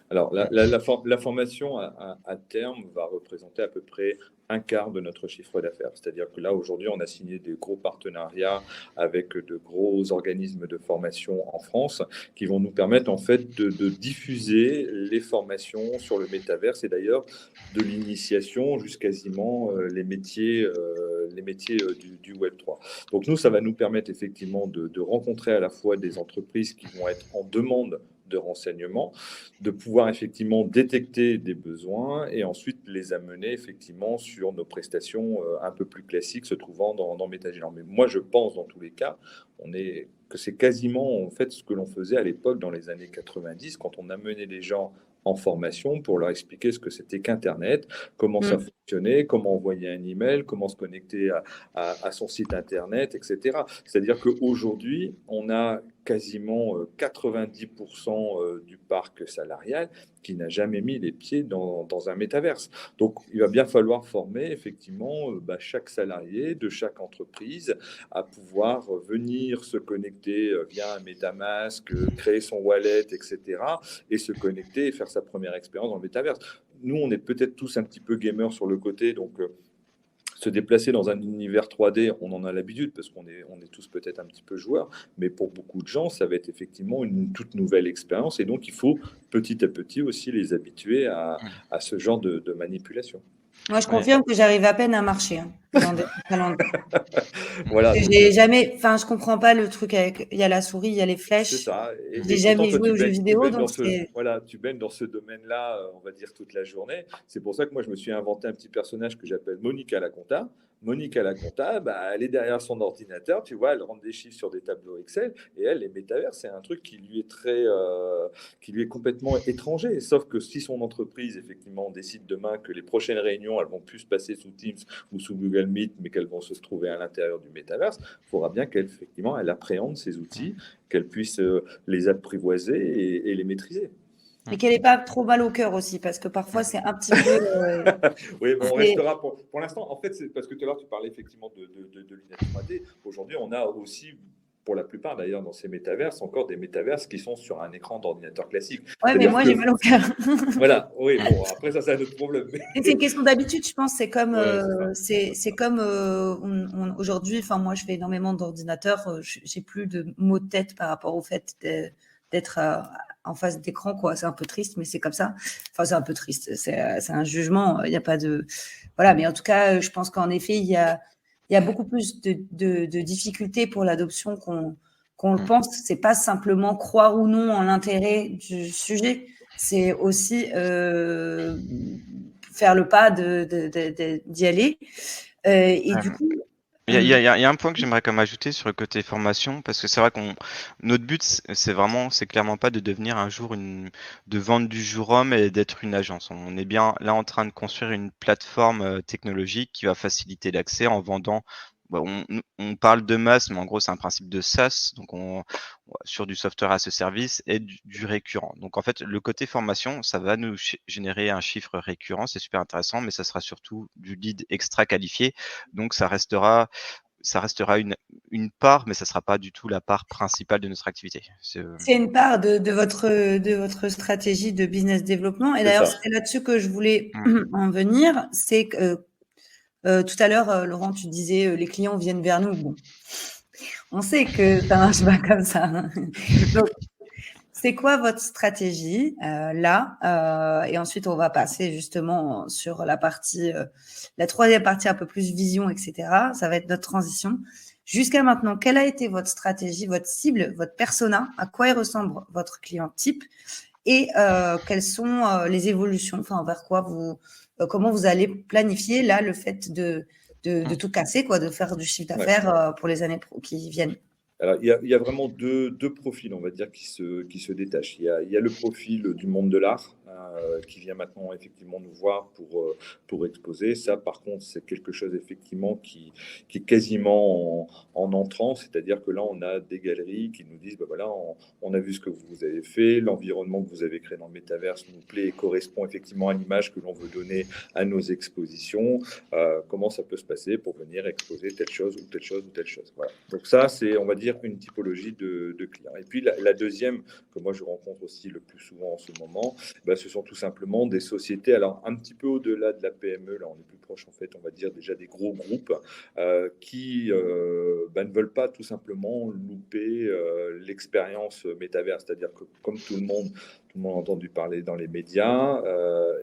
Alors, la formation à terme va représenter à peu près un quart de notre chiffre d'affaires. C'est-à-dire que là, aujourd'hui, on a signé des gros partenariats avec de gros organismes de formation en France qui vont nous permettre en fait de diffuser les formations sur le métaverse et d'ailleurs de l'initiation jusqu'à quasiment les métiers du Web3. Donc nous, ça va nous permettre effectivement de rencontrer à la fois des entreprises qui vont être en demande de renseignements, de pouvoir effectivement détecter des besoins et ensuite les amener effectivement sur nos prestations un peu plus classiques se trouvant dans Metagilant. Mais moi, je pense dans tous les cas, que c'est quasiment en fait ce que l'on faisait à l'époque dans les années 90 quand on amenait les gens en formation pour leur expliquer ce que c'était qu'Internet, comment ça fonctionnait, comment envoyer un email, comment se connecter à son site Internet, etc. C'est-à-dire qu'aujourd'hui, on a quasiment 90% du parc salarial qui n'a jamais mis les pieds dans un métaverse. Donc, il va bien falloir former effectivement chaque salarié de chaque entreprise à pouvoir venir se connecter via un MetaMask, créer son wallet, etc. et se connecter et faire sa première expérience dans le métaverse. Nous, on est peut-être tous un petit peu gamers sur le côté, donc se déplacer dans un univers 3D, on en a l'habitude parce qu'on est tous peut-être un petit peu joueurs, mais pour beaucoup de gens, ça va être effectivement une toute nouvelle expérience et donc il faut petit à petit aussi les habituer à ce genre de manipulation. Moi, je confirme que j'arrive à peine à marcher dans des Voilà. J'ai jamais, enfin, je comprends pas le truc avec, il y a la souris, il y a les flèches. C'est ça. J'ai jamais joué aux jeux vidéo, donc tu baignes dans ce domaine-là, on va dire toute la journée. C'est pour ça que moi, je me suis inventé un petit personnage que j'appelle Monica la compta. Monica la compta, elle est derrière son ordinateur, tu vois, elle rentre des chiffres sur des tableaux Excel, et elle, les métavers, c'est un truc qui lui est complètement étranger. Sauf que si son entreprise, effectivement, décide demain que les prochaines réunions, elles vont plus se passer sous Teams ou sous Google Meet, mais qu'elles vont se trouver à l'intérieur du métaverse, il faudra bien qu'elle, effectivement, elle appréhende ces outils, qu'elle puisse les apprivoiser et les maîtriser. Et qu'elle n'ait pas trop mal au cœur aussi, parce que parfois c'est un petit peu. Oui, bon, on restera pour l'instant. En fait, c'est parce que tout à l'heure tu parlais effectivement de lunettes 3D. Aujourd'hui, on a aussi, pour la plupart d'ailleurs, dans ces métaverses, encore des métaverses qui sont sur un écran d'ordinateur classique. Ouais, mais moi j'ai mal au cœur. Voilà, oui, bon, après ça, c'est un autre problème. C'est une question d'habitude, je pense. C'est comme, aujourd'hui, enfin, moi je fais énormément d'ordinateurs, j'ai plus de mots de tête par rapport au fait d'être en face d'écran, quoi. C'est un peu triste, mais c'est comme ça. Enfin, c'est un peu triste. C'est un jugement. Il n'y a pas de, voilà. Mais en tout cas, je pense qu'en effet, il y a beaucoup plus de difficultés pour l'adoption qu'on le pense. C'est pas simplement croire ou non en l'intérêt du sujet. C'est aussi faire le pas d'y aller. Et du coup, il y a un point que j'aimerais comme ajouter sur le côté formation, parce que c'est vrai notre but, c'est clairement pas de devenir un jour de vendre du jour homme et d'être une agence. On est bien là en train de construire une plateforme technologique qui va faciliter l'accès en vendant. On parle de masse, mais en gros, c'est un principe de SaaS, donc sur du software as a service et du récurrent. Donc en fait, le côté formation, ça va nous générer un chiffre récurrent, c'est super intéressant, mais ça sera surtout du lead extra qualifié. Donc ça restera une part, mais ça sera pas du tout la part principale de notre activité. C'est une part de votre stratégie de business développement. Et d'ailleurs, c'est là-dessus que je voulais en venir. C'est que tout à l'heure, Laurent, tu disais les clients viennent vers nous. Bon, on sait que ça marche pas comme ça. Donc, c'est quoi votre stratégie là et ensuite, on va passer justement sur la partie, la troisième partie un peu plus vision, etc. Ça va être notre transition. Jusqu'à maintenant, quelle a été votre stratégie, votre cible, votre persona? À quoi il ressemble votre client type? Et quelles sont les évolutions, enfin vers quoi comment vous allez planifier là le fait de tout casser, quoi, de faire du chiffre d'affaires pour les années qui viennent? Alors, il y a vraiment deux profils, on va dire, qui se détachent. Il y a le profil du monde de l'art qui vient maintenant effectivement nous voir pour exposer. Ça, par contre, c'est quelque chose effectivement qui est quasiment en entrant. C'est-à-dire que là, on a des galeries qui nous disent, voilà, on a vu ce que vous avez fait, l'environnement que vous avez créé dans le métaverse nous plaît et correspond effectivement à l'image que l'on veut donner à nos expositions. Comment ça peut se passer pour venir exposer telle chose ou telle chose ou telle chose. Voilà. Donc ça, c'est, on va dire, une typologie de clients. Et puis la deuxième que moi je rencontre aussi le plus souvent en ce moment, ce sont tout simplement des sociétés, alors un petit peu au-delà de la PME, là on est plus proche en fait, on va dire déjà des gros groupes qui ne veulent pas tout simplement louper l'expérience métavers, c'est-à-dire que comme tout le monde a entendu parler dans les médias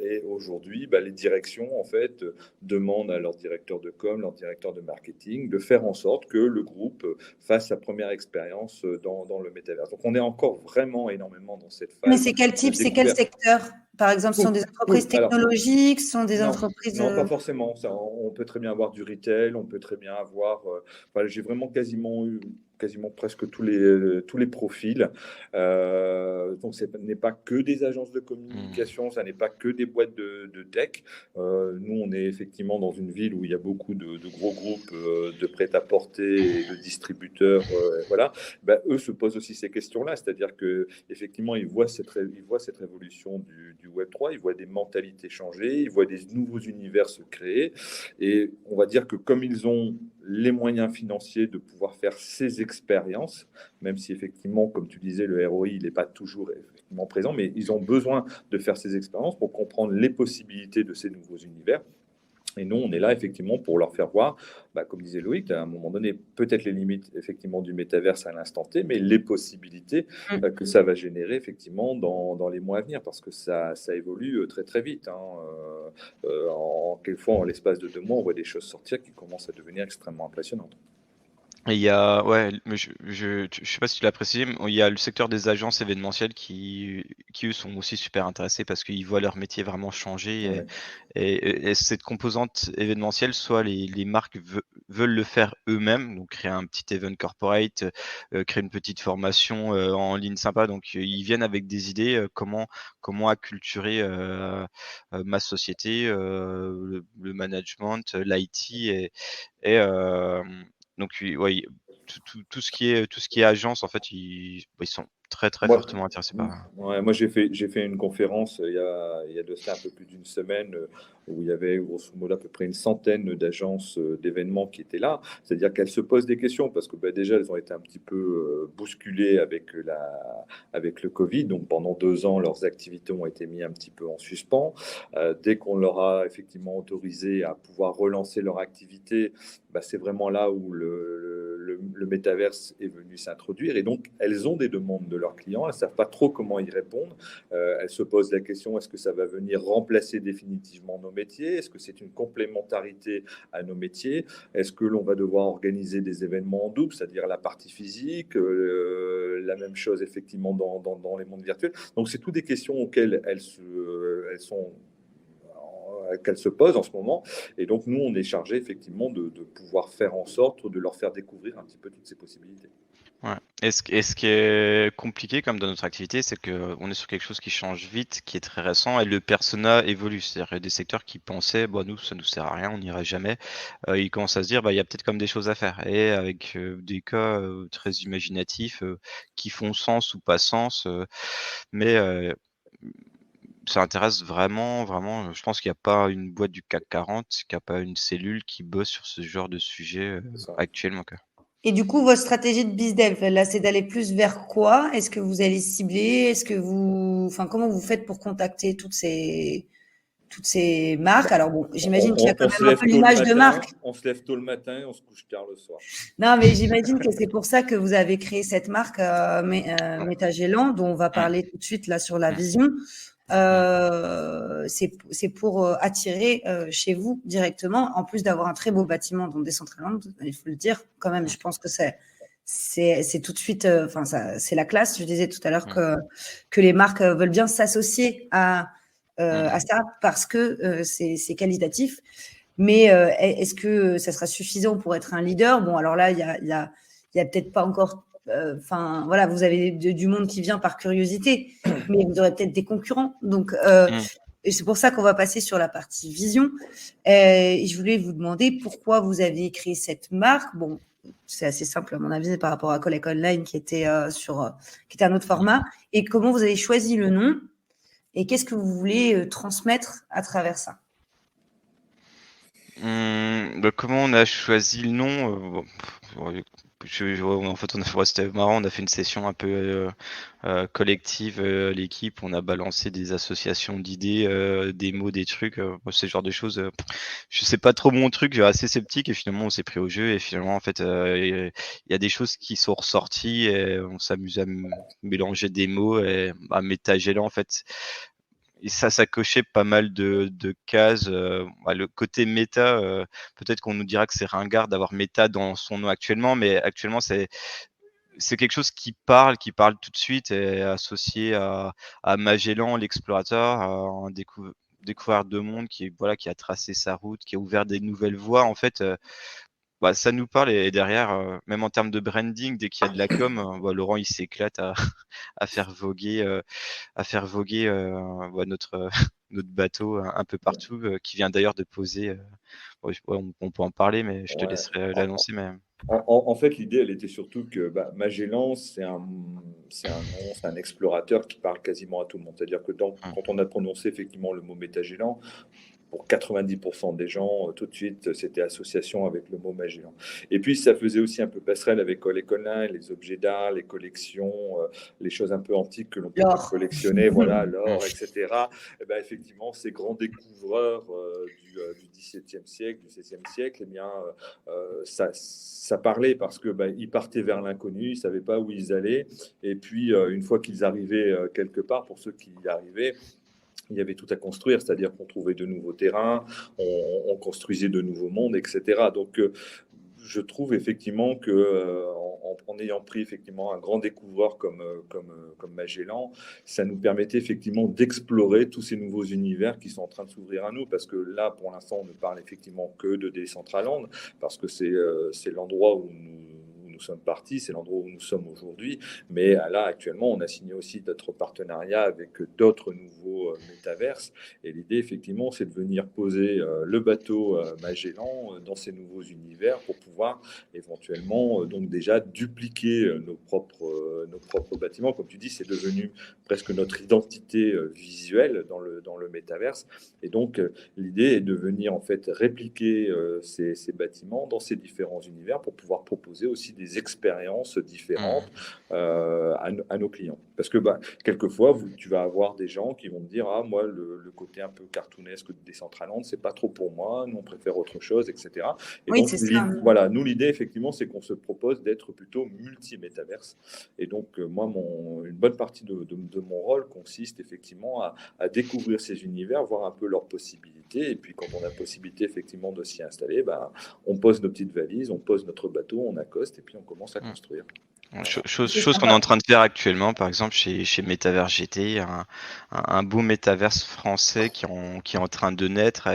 et aujourd'hui les directions en fait demandent à leur directeur de com, leur directeur de marketing de faire en sorte que le groupe fasse sa première expérience dans le métavers. Donc on est encore vraiment énormément dans cette phase. Mais c'est quel type, c'est quel secteur? Par exemple, ce sont des entreprises Alors, technologiques, ce sont des non, entreprises. non, pas forcément. Ça, on peut très bien avoir du retail, on peut très bien avoir. Enfin, j'ai vraiment quasiment eu quasiment presque tous les profils. Donc, ce n'est pas que des agences de communication, ça n'est pas que des boîtes de tech. Nous, on est effectivement dans une ville où il y a beaucoup de gros groupes de prêt-à-porter et de distributeurs. Voilà. Ben, eux se posent aussi ces questions-là, c'est-à-dire que effectivement, ils voient cette révolution du Web 3, ils voient des mentalités changer, ils voient des nouveaux univers se créer, et on va dire que comme ils ont les moyens financiers de pouvoir faire ces expériences, même si effectivement, comme tu disais, le ROI, il n'est pas toujours effectivement présent, mais ils ont besoin de faire ces expériences pour comprendre les possibilités de ces nouveaux univers. Et nous, on est là effectivement pour leur faire voir, comme disait Loïc, à un moment donné, peut-être les limites effectivement du métaverse à l'instant T, mais les possibilités que ça va générer effectivement dans les mois à venir, parce que ça évolue très très vite. Quelquefois, en l'espace de 2 mois, on voit des choses sortir qui commencent à devenir extrêmement impressionnantes. Et il y a, ouais, mais je sais pas si tu l'as précisé, mais il y a le secteur des agences événementielles qui eux sont aussi super intéressés parce qu'ils voient leur métier vraiment changer. Ouais. Et cette composante événementielle, soit les marques veulent le faire eux-mêmes, donc créer un petit event corporate, créer une petite formation en ligne sympa. Donc ils viennent avec des idées, comment acculturer ma société, le management, l'IT et donc ouais, tout ce qui est agence, en fait, ils sont très, très Moi, fortement intéressés par. ouais, moi j'ai fait une conférence il y a de cela un peu plus d'une semaine où il y avait grosso modo à peu près une centaine d'agences d'événements qui étaient là. C'est-à-dire qu'elles se posent des questions parce que déjà elles ont été un petit peu bousculées avec le Covid. Donc pendant 2 ans, leurs activités ont été mises un petit peu en suspens. Dès qu'on leur a effectivement autorisé à pouvoir relancer leur activité, c'est vraiment là où le métaverse est venu s'introduire. Et donc, elles ont des demandes de leurs clients, elles ne savent pas trop comment y répondre. Elles se posent la question, est-ce que ça va venir remplacer définitivement nos métiers? Est-ce que c'est une complémentarité à nos métiers? Est-ce que l'on va devoir organiser des événements en double, c'est-à-dire la partie physique, la même chose effectivement dans les mondes virtuels? Donc, c'est toutes des questions auxquelles qu'elles se posent en ce moment. Et donc, nous, on est chargé effectivement de pouvoir faire en sorte de leur faire découvrir un petit peu toutes ces possibilités. Ouais. Et ce qui est compliqué comme dans notre activité, c'est qu'on est sur quelque chose qui change vite, qui est très récent, et le persona évolue. C'est-à-dire qu'il y a des secteurs qui pensaient, nous, ça nous sert à rien, on n'ira jamais. Ils commencent à se dire, il y a peut-être comme des choses à faire. Et avec des cas très imaginatifs qui font sens ou pas sens, mais ça intéresse vraiment, vraiment. Je pense qu'il n'y a pas une boîte du CAC 40, qu'il n'y a pas une cellule qui bosse sur ce genre de sujet actuellement, quoi. Et du coup, votre stratégie de BizDev, là, c'est d'aller plus vers quoi? Est-ce que vous allez cibler? Enfin, comment vous faites pour contacter toutes ces marques? Alors bon, j'imagine qu'il y a quand On se même un lève peu tôt le l'image de matin, marque. on se lève tôt le matin et on se couche tard le soir. Non, mais j'imagine que c'est pour ça que vous avez créé cette marque, Métagelan, dont on va parler tout de suite là sur la vision. C'est pour attirer chez vous directement, en plus d'avoir un très beau bâtiment dans Decentraland, il faut le dire quand même. Je pense que c'est tout de suite, enfin c'est la classe. Je disais tout à l'heure que les marques veulent bien s'associer à ça parce que c'est qualitatif. Mais est-ce que ça sera suffisant pour être un leader? Bon, alors là, il y a peut-être pas encore. Enfin, voilà, vous avez du monde qui vient par curiosité, mais vous aurez peut-être des concurrents. Donc, et c'est pour ça qu'on va passer sur la partie vision. Et je voulais vous demander pourquoi vous aviez créé cette marque. Bon, c'est assez simple à mon avis par rapport à Collect Online qui était qui était un autre format. Et comment vous avez choisi le nom et qu'est-ce que vous voulez transmettre à travers ça? Comment on a choisi le nom? En fait, c'était marrant, on a fait une session un peu collective, l'équipe, on a balancé des associations d'idées, des mots, des trucs, moi, ce genre de choses, je sais pas trop mon truc, assez sceptique, et finalement on s'est pris au jeu, et finalement en fait, il y a des choses qui sont ressorties, et on s'amuse à mélanger des mots et à Métagelan en fait. Et ça cochait pas mal de cases. Le côté méta, peut-être qu'on nous dira que c'est ringard d'avoir méta dans son nom actuellement, mais actuellement, c'est quelque chose qui parle tout de suite et associé à Magellan, l'explorateur, un découvert de monde qui a tracé sa route, qui a ouvert des nouvelles voies. En fait, ça nous parle et derrière, même en termes de branding, dès qu'il y a de la com, Laurent il s'éclate à faire voguer, notre notre bateau un peu partout, qui vient d'ailleurs de poser. On peut en parler, mais je te Ouais. laisserai l'annoncer. Mais En fait, l'idée, elle était surtout que Magellan, c'est un explorateur qui parle quasiment à tout le monde. C'est-à-dire que quand on a prononcé effectivement le mot Métagellan, pour 90% des gens, tout de suite, c'était association avec le mot Magellan. Et puis, ça faisait aussi un peu passerelle avec Collect Online, les objets d'art, les collections, les choses un peu antiques que l'on peut L'or. collectionner, voilà, l'or, etc. Et ben, effectivement, ces grands découvreurs du XVIIe siècle, du XVIe siècle, eh bien, ça parlait parce que ils partaient vers l'inconnu, ils ne savaient pas où ils allaient. Et puis, une fois qu'ils arrivaient quelque part, pour ceux qui y arrivaient, il y avait tout à construire, c'est-à-dire qu'on trouvait de nouveaux terrains, on construisait de nouveaux mondes, etc. Donc, je trouve effectivement que en ayant pris effectivement un grand découvreur comme Magellan, ça nous permettait effectivement d'explorer tous ces nouveaux univers qui sont en train de s'ouvrir à nous, parce que là, pour l'instant, on ne parle effectivement que de Decentraland, parce que c'est l'endroit où nous sommes partis, c'est l'endroit où nous sommes aujourd'hui. Mais là, actuellement, on a signé aussi d'autres partenariats avec d'autres nouveaux métaverses. Et l'idée, effectivement, c'est de venir poser le bateau Magellan dans ces nouveaux univers pour pouvoir éventuellement donc déjà dupliquer nos propres bâtiments. Comme tu dis, c'est devenu presque notre identité visuelle dans le métaverse. Et donc, l'idée est de venir en fait répliquer ces bâtiments dans ces différents univers pour pouvoir proposer aussi des expériences différentes à nos clients. Parce que quelquefois, tu vas avoir des gens qui vont te dire ah, moi, le côté un peu cartoonesque de Decentraland, c'est pas trop pour moi, nous on préfère autre chose, etc. Et Oui, donc, c'est ça. voilà, nous, l'idée, effectivement, c'est qu'on se propose d'être plutôt multi-métaverse. Et donc, moi, une bonne partie de mon rôle consiste effectivement à découvrir ces univers, voir un peu leurs possibilités. Et puis, quand on a possibilité, effectivement, de s'y installer, on pose nos petites valises, on pose notre bateau, on accoste et puis on commence à construire. Voilà. Chose qu'on est en train de faire actuellement, par exemple chez Metaverse GT, un beau métaverse français qui est en train de naître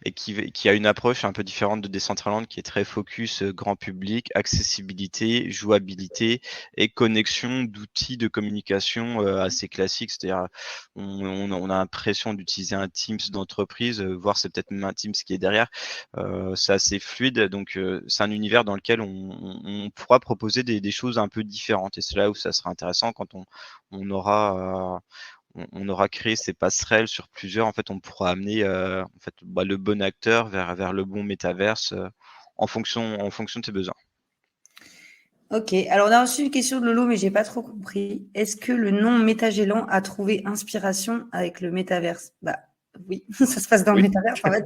et qui a une approche un peu différente de Decentraland, qui est très focus grand public, accessibilité, jouabilité et connexion d'outils de communication assez classiques. C'est-à-dire, on a l'impression d'utiliser un Teams d'entreprise, voire c'est peut-être même un Teams qui est derrière. C'est assez fluide, donc c'est un univers dans lequel on pourra proposer des choses un peu différentes. Et c'est là où ça sera intéressant quand on aura créé ces passerelles sur plusieurs. En fait, on pourra amener le bon acteur vers le bon métaverse en fonction de ses besoins. Ok, alors on a reçu une question de Lolo, mais j'ai pas trop compris. Est-ce que le nom Métagellan a trouvé inspiration avec le métaverse? Oui, ça se passe dans le métaverse en fait.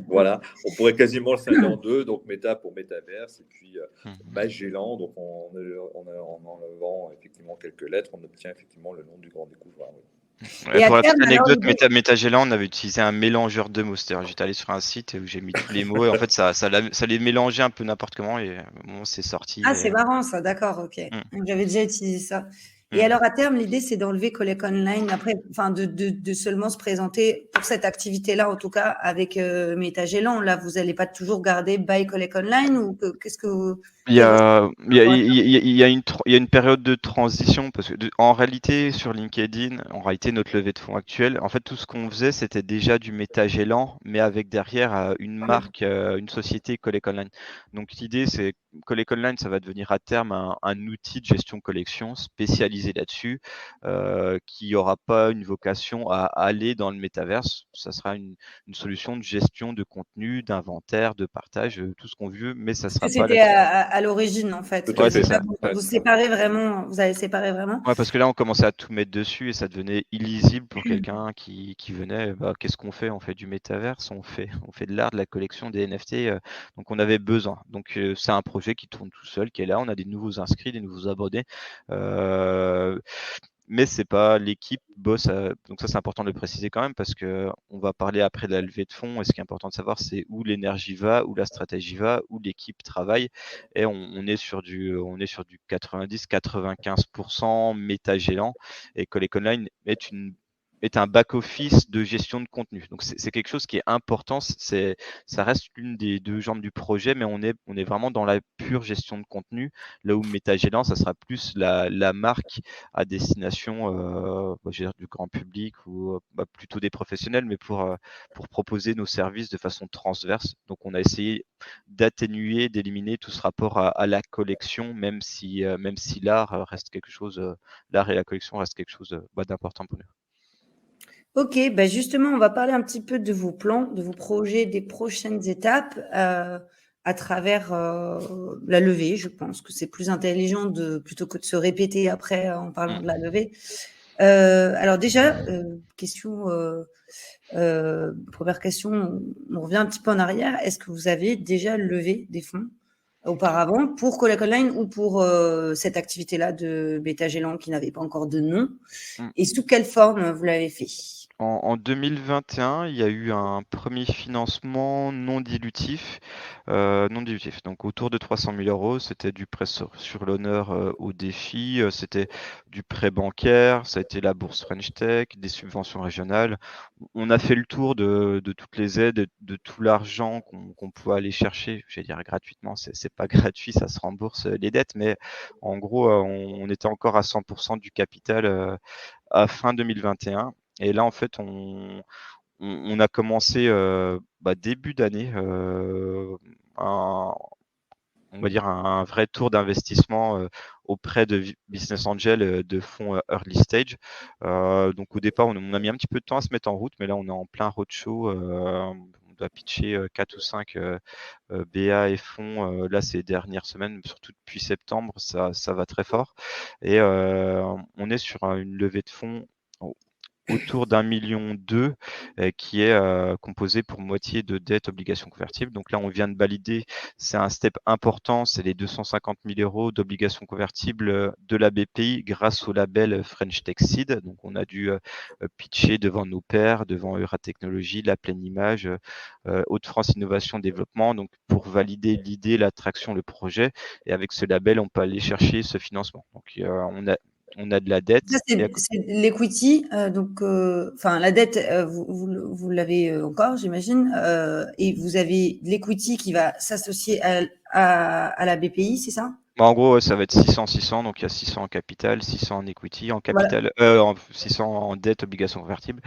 Voilà, on pourrait quasiment le scinder en deux, donc méta pour métaverse, et puis Magellan, donc en enlevant effectivement quelques lettres, on obtient effectivement le nom du grand découvreur. Oui. Et à Pour la terme, petite alors, anecdote, Métagellan, on avait utilisé un mélangeur de mots. C'est-à-dire, j'étais allé sur un site où j'ai mis tous les mots et en fait, ça les mélangeait un peu n'importe comment et bon, c'est sorti. Ah, c'est marrant ça, d'accord, ok. J'avais déjà utilisé ça. Et alors, à terme, l'idée, c'est d'enlever Collect Online, après, enfin, de seulement se présenter pour cette activité-là, en tout cas, avec Métagellan. Là, vous n'allez pas toujours garder Buy Collect Online ou qu'est-ce que vous. Il y a une période de transition parce que en réalité sur LinkedIn, notre levée de fonds actuelle, en fait tout ce qu'on faisait c'était déjà du Métagellan, mais avec derrière une marque, une société Collect Online. Donc l'idée c'est Collect Online, ça va devenir à terme un outil de gestion collection spécialisé là-dessus, qui n'aura pas une vocation à aller dans le métaverse. Ça sera une solution de gestion de contenu, d'inventaire, de partage, tout ce qu'on veut, mais ça sera pas. C'était à l'origine, en fait. Ouais, c'est ça. Vous séparez vraiment, vous avez séparé vraiment. Ouais, parce que là, on commençait à tout mettre dessus et ça devenait illisible pour quelqu'un qui venait. Qu'est-ce qu'on fait? On fait du métaverse, on fait de l'art, de la collection, des NFT. Donc, on avait besoin. Donc, c'est un projet qui tourne tout seul, qui est là. On a des nouveaux inscrits, des nouveaux abonnés. Mais c'est pas l'équipe bosse, donc ça c'est important de le préciser quand même parce que on va parler après de la levée de fonds et ce qui est important de savoir c'est où l'énergie va, où la stratégie va, où l'équipe travaille et on est sur du 90-95% Magellan et Collect Online est un back-office de gestion de contenu. Donc c'est quelque chose qui est important, ça reste l'une des deux jambes du projet, mais on est vraiment dans la pure gestion de contenu, là où Magellan, ça sera plus la marque à destination je veux dire, du grand public ou plutôt des professionnels, mais pour proposer nos services de façon transverse. Donc on a essayé d'atténuer, d'éliminer tout ce rapport à la collection, même si l'art reste quelque chose, l'art et la collection restent quelque chose d'important pour nous. Ok, bah justement, on va parler un petit peu de vos plans, de vos projets, des prochaines étapes à travers la levée. Je pense que c'est plus intelligent plutôt que de se répéter après en parlant de la levée. Alors déjà, première question, on revient un petit peu en arrière. Est-ce que vous avez déjà levé des fonds auparavant pour Collect Online ou pour cette activité-là de Beta-Gélant qui n'avait pas encore de nom? Et sous quelle forme vous l'avez fait? En 2021, il y a eu un premier financement non dilutif, donc autour de 300 000 euros. C'était du prêt sur l'honneur au défi, c'était du prêt bancaire, ça a été la bourse French Tech, des subventions régionales. On a fait le tour de toutes les aides, de tout l'argent qu'on pouvait aller chercher. Je vais dire gratuitement, c'est pas gratuit, ça se rembourse les dettes, mais en gros, on était encore à 100% du capital à fin 2021. Et là, en fait, on a commencé début d'année on va dire un vrai tour d'investissement auprès de business angels de fonds early stage. Donc au départ, on a mis un petit peu de temps à se mettre en route, mais là on est en plein roadshow. On doit pitcher 4 ou 5 BA et fonds là ces dernières semaines, surtout depuis septembre, ça va très fort. Et on est sur une levée de fonds autour d'1,2 million qui est composé pour moitié de dettes obligations convertibles. Donc là, on vient de valider, c'est un step important, c'est les 250 000 euros d'obligations convertibles de la BPI grâce au label French Tech Seed. Donc on a dû pitcher devant nos pairs, devant Euratechnologie, La Pleine Image, Hauts-de-France Innovation Développement, donc pour valider l'idée, l'attraction, le projet. Et avec ce label, on peut aller chercher ce financement. Donc on a de la dette. Ça, c'est l'equity, donc, enfin, la dette, vous l'avez encore, j'imagine, et vous avez de l'equity qui va s'associer à la BPI, c'est ça? En gros, ça va être 600, donc il y a 600 en capital, 600 en equity, en Voilà. capital, 600 en dette, obligation convertible.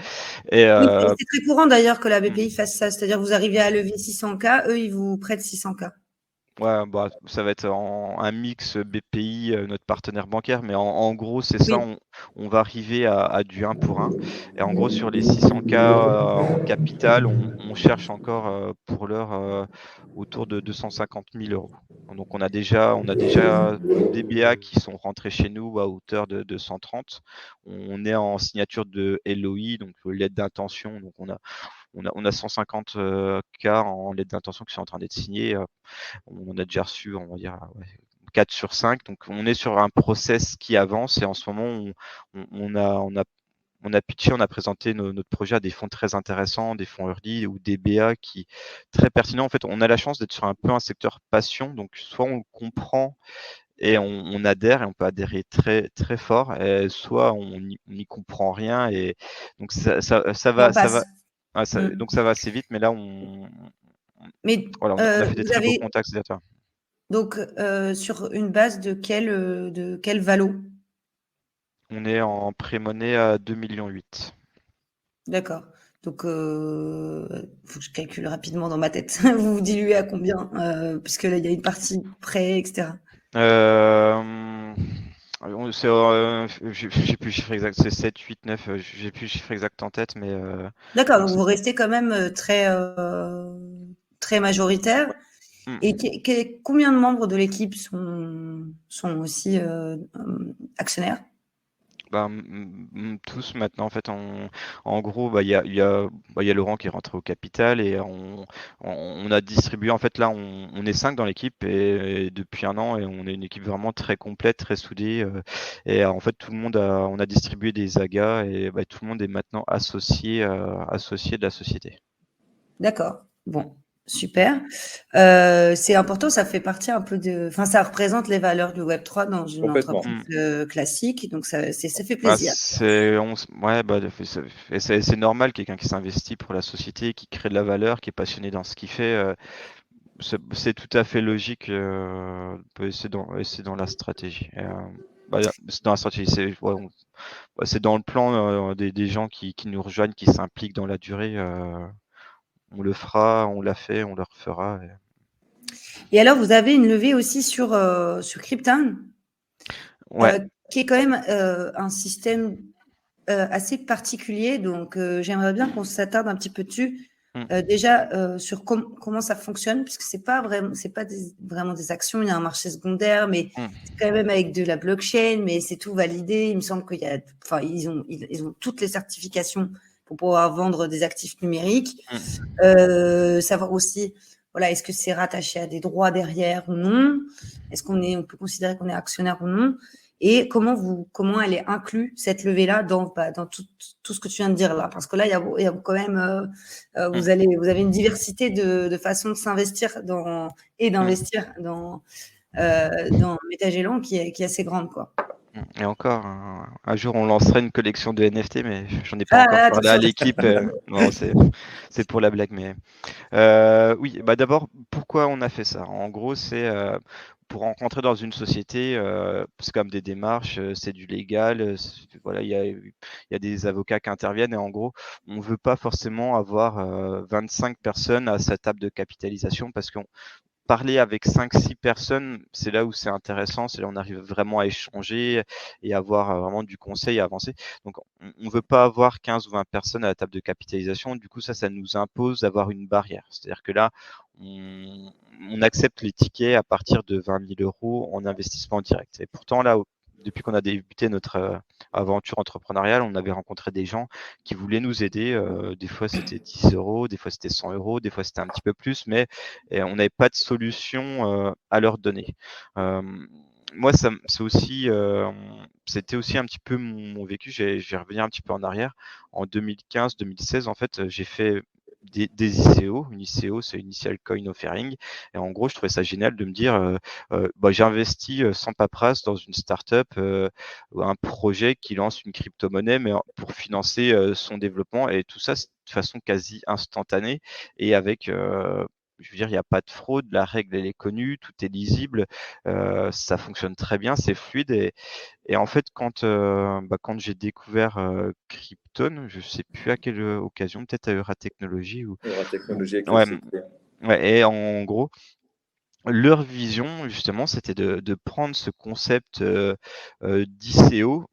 Et Oui, c'est très courant d'ailleurs que la mmh. BPI fasse ça, c'est-à-dire vous arrivez à lever 600K, eux, ils vous prêtent 600K. Ouais, ça va être un mix BPI, notre partenaire bancaire, mais en gros, c'est ça, Oui. on va arriver à du 1 pour 1. Et en gros, sur les 600K en capital, on cherche encore pour l'heure autour de 250 000 euros. Donc on a déjà des BA qui sont rentrés chez nous à hauteur de 130. On est en signature de LOI, donc lettre d'intention. Donc on a 150 K en lettre d'intention qui sont en train d'être signés. On a déjà reçu, on va dire, 4 sur 5. Donc, on est sur un process qui avance et en ce moment, on a pitché, on a présenté notre projet à des fonds très intéressants, des fonds early ou des BA qui très pertinents. En fait, on a la chance d'être sur un peu un secteur passion. Donc, soit on comprend et on adhère et on peut adhérer très, très fort, soit on n'y comprend rien et donc ça Et on va, passe. donc ça va assez vite. Mais là, Mais voilà, on a fait des vous très beaux avez contacts, etc. donc sur une base de quel valo? On est en pré-monnaie à 2,8 millions. D'accord. Donc, faut que je calcule rapidement dans ma tête. Vous vous diluez à combien? Puisque là, il y a une partie prêt, etc. J'ai plus le chiffre exact, c'est 7, 8, 9, j'ai plus le chiffre exact en tête, mais D'accord, donc donc vous restez quand même très majoritaire. hmm. Et combien de membres de l'équipe sont aussi actionnaires? Tous maintenant, en fait, en gros, il y a Laurent qui est rentré au capital et on a distribué. En fait, là, on est 5 dans l'équipe et depuis 1 an et on est une équipe vraiment très complète, très soudée. Et en fait, on a distribué des agas et tout le monde est maintenant associé de la société. D'accord. Bon, super. C'est important, ça fait partie un peu enfin, ça représente les valeurs du Web3 dans une Complètement. entreprise classique, donc ça fait Bah, plaisir. ouais, c'est normal, quelqu'un qui s'investit pour la société, qui crée de la valeur, qui est passionné dans ce qu'il fait. C'est tout à fait logique. C'est dans la stratégie. C'est dans la stratégie. C'est dans le plan des gens qui nous rejoignent, qui s'impliquent dans la durée. On le fera, on l'a fait, on le refera. Et alors, vous avez une levée aussi sur Krypton, Ouais. qui est quand même un système assez particulier. Donc, j'aimerais bien qu'on s'attarde un petit peu dessus. Déjà, sur comment ça fonctionne, puisque c'est pas vraiment des actions, il y a un marché secondaire, mais c'est quand même avec de la blockchain, mais c'est tout validé. Il me semble ils ont toutes les certifications pour pouvoir vendre des actifs numériques. Savoir aussi, voilà, est-ce que c'est rattaché à des droits derrière ou non? Est-ce on peut considérer qu'on est actionnaire ou non? Et comment elle est inclue, cette levée-là, dans tout ce que tu viens de dire là? Parce que là, il y a quand même, vous avez une diversité de façons de s'investir d'investir dans Métagelan qui est assez grande, quoi. Et encore, un jour, on lancera une collection de NFT, mais j'en ai pas encore parlé à Attention. l'équipe. Non, c'est pour la blague, mais oui. D'abord, pourquoi on a fait ça? En gros, c'est pour rentrer dans une société, c'est comme des démarches, c'est du légal, voilà, il y a des avocats qui interviennent et en gros, on veut pas forcément avoir 25 personnes à sa table de capitalisation parce qu'on parler avec 5-6 personnes, c'est là où c'est intéressant, c'est là où on arrive vraiment à échanger et avoir vraiment du conseil à avancer. Donc on ne veut pas avoir 15 ou 20 personnes à la table de capitalisation. Du coup, ça nous impose d'avoir une barrière. C'est-à-dire que là, on accepte les tickets à partir de 20 000 € en investissement direct. Et pourtant, là, depuis qu'on a débuté notre aventure entrepreneuriale, on avait rencontré des gens qui voulaient nous aider. Des fois, c'était 10 €, des fois, c'était 100 €, des fois, c'était un petit peu plus, mais on n'avait pas de solution à leur donner. Moi, c'était aussi un petit peu mon vécu. Je vais revenir un petit peu en arrière. En 2015-2016, en fait, j'ai fait des ICO. Une ICO, c'est Initial Coin Offering. Et en gros, je trouvais ça génial de me dire, j'ai investi sans paperasse dans une startup, un projet qui lance une crypto-monnaie, mais pour financer son développement. Et tout ça, de façon quasi instantanée et avec je veux dire, il n'y a pas de fraude, la règle elle est connue, tout est lisible, ça fonctionne très bien, c'est fluide et en fait quand j'ai découvert Krypton, je sais plus à quelle occasion, peut-être à Euratechnologie ou Technologie avec le ouais, CT. ouais, et en gros, leur vision justement, c'était de prendre ce concept d'ICO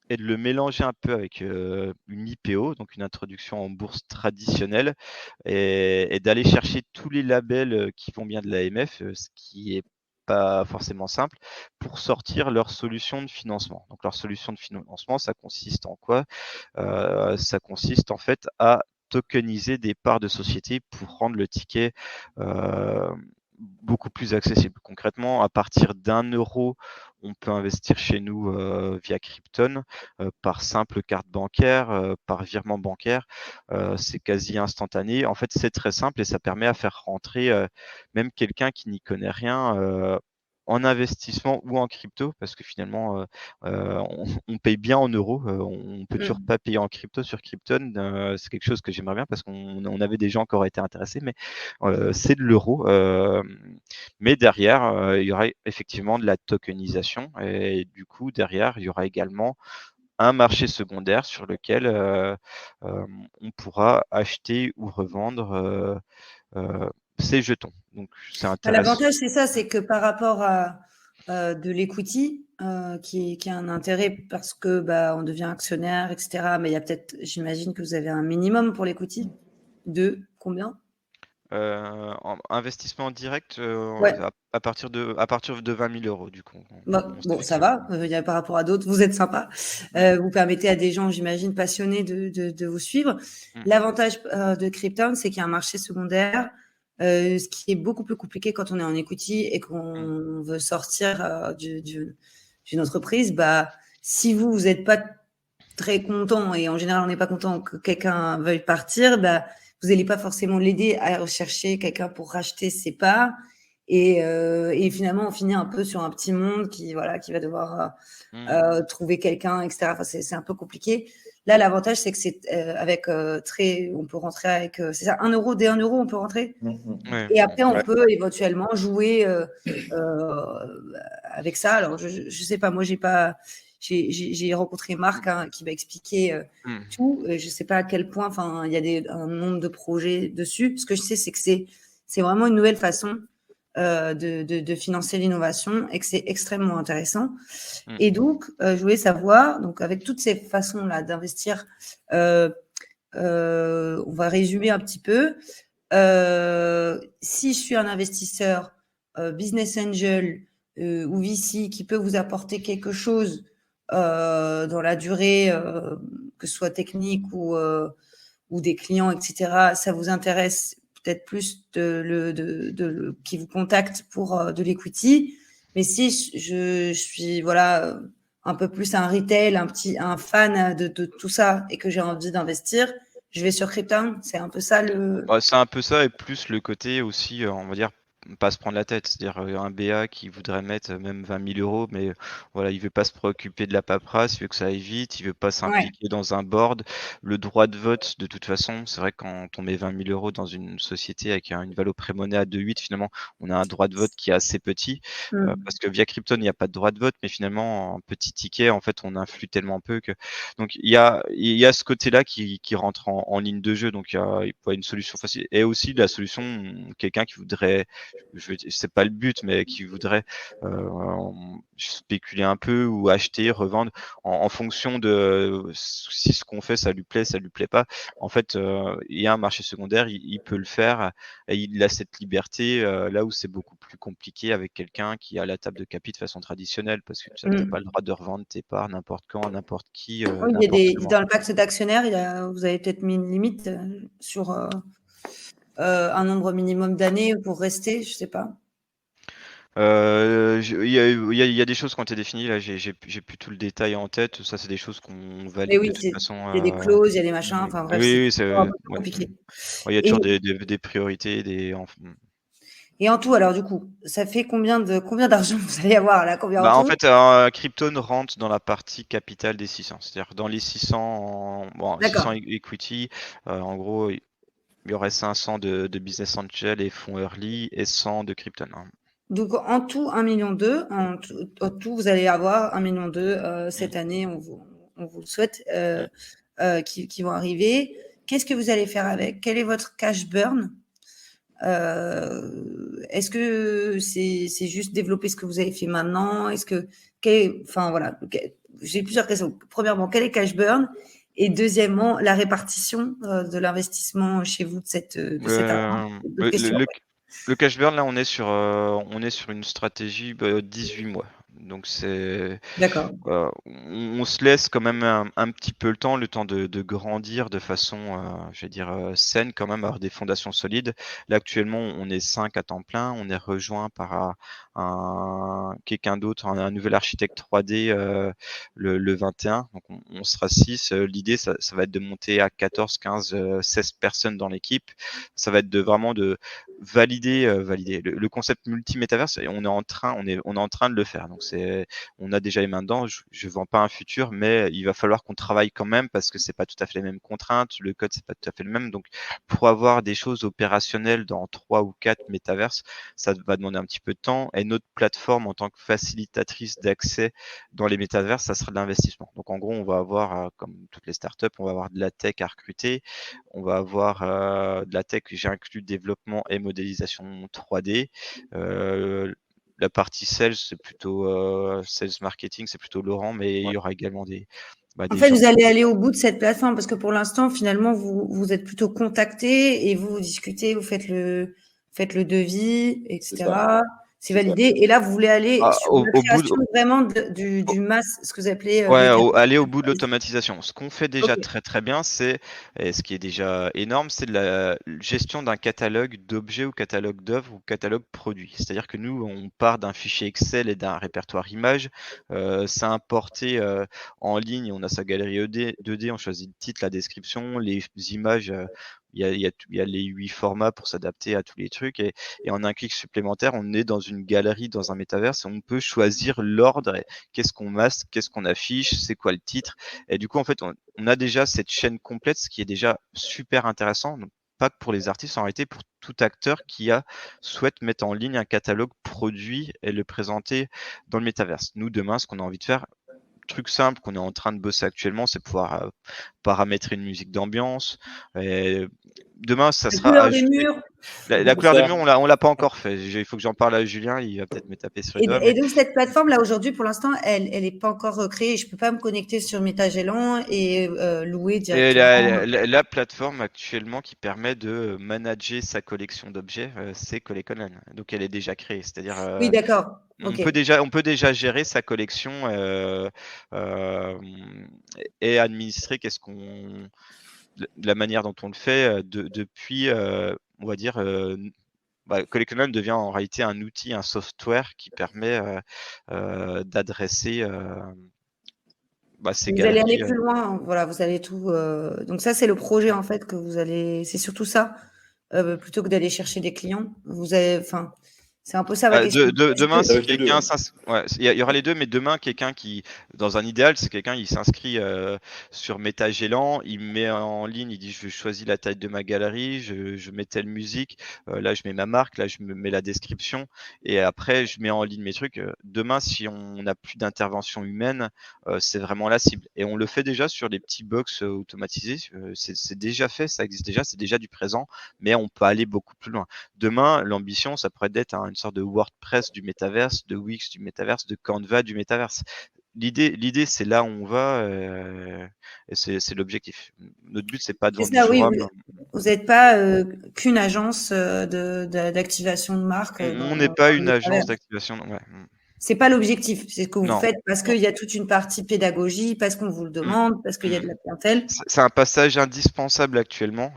et de le mélanger un peu avec une IPO, donc une introduction en bourse traditionnelle, et d'aller chercher tous les labels qui vont bien de l'AMF, ce qui est pas forcément simple, pour sortir leur solution de financement. Donc leur solution de financement, ça consiste en quoi? Ça consiste en fait à tokeniser des parts de société pour rendre le ticket beaucoup plus accessible. Concrètement, à partir d'1 €, on peut investir chez nous via Krypton, par simple carte bancaire, par virement bancaire. C'est quasi instantané. En fait, c'est très simple et ça permet à faire rentrer même quelqu'un qui n'y connaît rien en investissement ou en crypto, parce que finalement, on paye bien en euros. On peut toujours pas payer en crypto sur Krypton. C'est quelque chose que j'aimerais bien parce qu'on avait des gens qui auraient été intéressés, mais c'est de l'euro. Mais derrière, il y aurait effectivement de la tokenisation et du coup, derrière, il y aura également un marché secondaire sur lequel on pourra acheter ou revendre ces jetons. Donc, c'est intéressant. L'avantage, c'est ça, c'est que par rapport à de l'equity, qui a un intérêt parce que on devient actionnaire, etc. Mais il y a peut-être, j'imagine que vous avez un minimum pour l'equity. De combien? Investissement direct, Ouais. à partir de 20 000 € du coup, Bah, on bon, ça sélectionne. va, il y a par rapport à d'autres, vous êtes sympa. Mmh, Vous permettez à des gens, j'imagine, passionnés de vous suivre. mmh, L'avantage, de Krypton, c'est qu'il y a un marché secondaire, ce qui est beaucoup plus compliqué quand on est en equity et mmh, qu'on veut sortir, d'une entreprise. Bah, si vous êtes pas très content et en général, on n'est pas content que quelqu'un veuille partir, bah, vous allez pas forcément l'aider à rechercher quelqu'un pour racheter ses parts et finalement, on finit un peu sur un petit monde qui, voilà, qui va devoir mmh. trouver quelqu'un, etc. Enfin, c'est un peu compliqué. Là, l'avantage, c'est que c'est avec on peut rentrer avec, c'est ça, 1 euro, dès 1 euro, on peut rentrer. Ouais. Et après, on Ouais. peut éventuellement jouer avec ça. Alors, je sais pas, moi, j'ai rencontré Marc qui m'a expliqué Mmh. tout. Je sais pas à quel point, enfin, il y a un nombre de projets dessus. Ce que je sais, c'est que c'est vraiment une nouvelle façon de financer l'innovation et que c'est extrêmement intéressant. Mmh. Et donc, je voulais savoir, donc avec toutes ces façons-là d'investir, euh, on va résumer un petit peu. Si je suis un investisseur, business angel ou VC qui peut vous apporter quelque chose dans la durée, que ce soit technique ou des clients, etc., ça vous intéresse peut-être plus qui vous contacte pour de l'equity. Mais si je suis voilà un peu plus un retail, un fan de tout ça et que j'ai envie d'investir, je vais sur Krypton. C'est un peu ça le. Bah, c'est un peu ça et plus le côté aussi, on va dire, pas se prendre la tête. C'est-à-dire, un BA qui voudrait mettre, même 20 000 €, mais voilà, il veut pas se préoccuper de la paperasse, il veut que ça aille vite, il veut pas Ouais. s'impliquer dans un board. Le droit de vote, de toute façon, c'est vrai que quand on met 20 000 € dans une société avec une valo pré-money à 2,8, finalement, on a un droit de vote qui est assez petit, Mm. parce que via Krypton, il y a pas de droit de vote, mais finalement, en petit ticket, en fait, on influe tellement peu que donc il y a ce côté-là qui rentre en ligne de jeu, donc il y a une solution facile et aussi la solution, quelqu'un qui voudrait, c'est pas le but, mais qui voudrait spéculer un peu ou acheter, revendre en fonction de si ce qu'on fait, ça lui plaît pas. En fait, il y a un marché secondaire, il peut le faire et il a cette liberté, là où c'est beaucoup plus compliqué avec quelqu'un qui a la table de capi de façon traditionnelle parce que tu n'as pas le Mm. droit de revendre tes parts n'importe quand, à n'importe qui, Oui, n'importe comment. dans le pacte d'actionnaires, vous avez peut-être mis une limite sur un nombre minimum d'années pour rester, je sais pas. Il y a des choses qui ont été définies, là, j'ai plus tout le détail en tête. Ça, c'est des choses qu'on Mais valide oui, de toute façon, il y a des clauses, il y a des machins, oui, enfin bref, c'est oui, toujours un c'est peu plus ouais, compliqué. ouais, il y a Et, toujours des priorités, et en tout, alors du coup, ça fait combien d'argent vous allez avoir là, combien en Bah, en tout? fait, Krypton rentre dans la partie capitale des 600. C'est-à-dire dans les 600, bon, 600 D'accord. equity, en gros, il y aurait 500 de business angel et fonds early et 100 de Krypton, hein. Donc en tout 1,2 million. En tout, vous allez avoir 1,2 million Mmh, cette année. On vous le souhaite, mmh. qui vont arriver. Qu'est-ce que vous allez faire avec? Quel est votre cash burn? Est-ce que c'est juste développer ce que vous avez fait maintenant? Enfin voilà, j'ai plusieurs questions. Premièrement, quel est cash burn? Et deuxièmement, la répartition de l'investissement chez vous de cet argent. D'autres Le questions. le cash burn, là, on est sur une stratégie, 18 mois. Donc c'est D'accord. on se laisse quand même un petit peu le temps de grandir de façon, je vais dire, saine quand même, avoir des fondations solides. Là, actuellement, on est 5 à temps plein. On est rejoint par un quelqu'un d'autre, un nouvel architecte 3D, le 21. Donc on sera 6. L'idée, ça va être de monter à 14, 15, 16 personnes dans l'équipe. Ça va être vraiment de valider le concept multi-métaverse et on est en train de le faire. Donc on a déjà les mains dedans. Je vends pas un futur, mais il va falloir qu'on travaille quand même parce que c'est pas tout à fait les mêmes contraintes. Le code, c'est pas tout à fait le même. Donc, pour avoir des choses opérationnelles dans 3 ou 4 métaverses, ça va demander un petit peu de temps. Et notre plateforme, en tant que facilitatrice d'accès dans les métaverses, ça sera de l'investissement. Donc, en gros, on va avoir, comme toutes les startups, on va avoir de la tech à recruter. On va avoir de la tech, j'ai inclus développement et modélisation 3D. La partie sales, c'est plutôt sales marketing, c'est plutôt Laurent, mais il Ouais. y aura également bah, En des fait, gens. vous allez aller au bout de cette plateforme parce que pour l'instant, finalement, vous êtes plutôt contacté et vous discutez, vous faites le devis, C'est ça, etc. C'est c'est ça. validé. Et là, vous voulez aller Ah, sur la au bout de, création vraiment du mass, ce que vous appelez Ouais, métavers. aller au bout de l'automatisation. Ce qu'on fait déjà Ok. très très bien, et ce qui est déjà énorme, c'est de la gestion d'un catalogue d'objets ou catalogue d'œuvres ou catalogue produits. C'est-à-dire que nous, on part d'un fichier Excel et d'un répertoire images. C'est importé en ligne, on a sa galerie 2D, on choisit le titre, la description, les images. Il y a les 8 formats pour s'adapter à tous les trucs. Et en un clic supplémentaire, on est dans une galerie, dans un métaverse, et on peut choisir l'ordre. Qu'est-ce qu'on masque, qu'est-ce qu'on affiche, c'est quoi le titre. Et du coup, en fait, on a déjà cette chaîne complète, ce qui est déjà super intéressant. Donc, pas que pour les artistes, en réalité, pour tout acteur qui souhaite mettre en ligne un catalogue produit et le présenter dans le métaverse. Nous, demain, ce qu'on a envie de faire, truc simple qu'on est en train de bosser actuellement, c'est pouvoir paramétrer une musique d'ambiance. Et demain, ça La sera couleur des ajouté. murs. La C'est couleur des ça. murs, on l'a pas encore fait. Il faut que j'en parle à Julien, il va peut-être me taper sur les doigts. Et donc, cette plateforme, là, aujourd'hui, pour l'instant, elle est pas encore créée. Je peux pas me connecter sur Metagelan et louer Et directement. la plateforme actuellement qui permet de manager sa collection d'objets, c'est Coleconan. Donc elle est déjà créée. C'est-à-dire, Oui, d'accord. on Ok. peut déjà gérer sa collection euh, et administrer de la manière dont on le fait depuis, on va dire, Coleconan devient en réalité un outil, un software qui permet d'adresser ces Vous allez aller galeries. plus loin. Voilà, vous allez tout. Donc ça, c'est le projet en fait que vous allez. C'est surtout ça, plutôt que d'aller chercher des clients. Enfin, c'est un peu ça ma question. Est-ce Demain, que- Ça va si être les deux, quelqu'un hein. il y aura les deux, mais demain, quelqu'un qui, dans un idéal, c'est quelqu'un, il s'inscrit sur Metagelan, il met en ligne, il dit je choisis la taille de ma galerie, je mets telle musique, là je mets ma marque, là je me mets la description, et après je mets en ligne mes trucs. Demain, si on n'a plus d'intervention humaine, c'est vraiment la cible. Et on le fait déjà sur les petits box automatisés, c'est déjà fait, ça existe déjà, c'est déjà du présent, mais on peut aller beaucoup plus loin. Demain, l'ambition, ça pourrait être une sorte de WordPress du métaverse, de Wix du métaverse, de Canva du métaverse. L'idée, c'est là où on va, et c'est l'objectif. Notre but, c'est pas de C'est vendre du ça, oui. forum. Vous n'êtes pas qu'une agence d'activation de marque On n'est dans pas le une agence métavers. d'activation. Ouais. C'est pas l'objectif. C'est ce que vous Non, faites parce non. qu'il y a toute une partie pédagogie, parce qu'on vous le Mm, demande, parce qu'il y a de mm. la clientèle. C'est un passage indispensable actuellement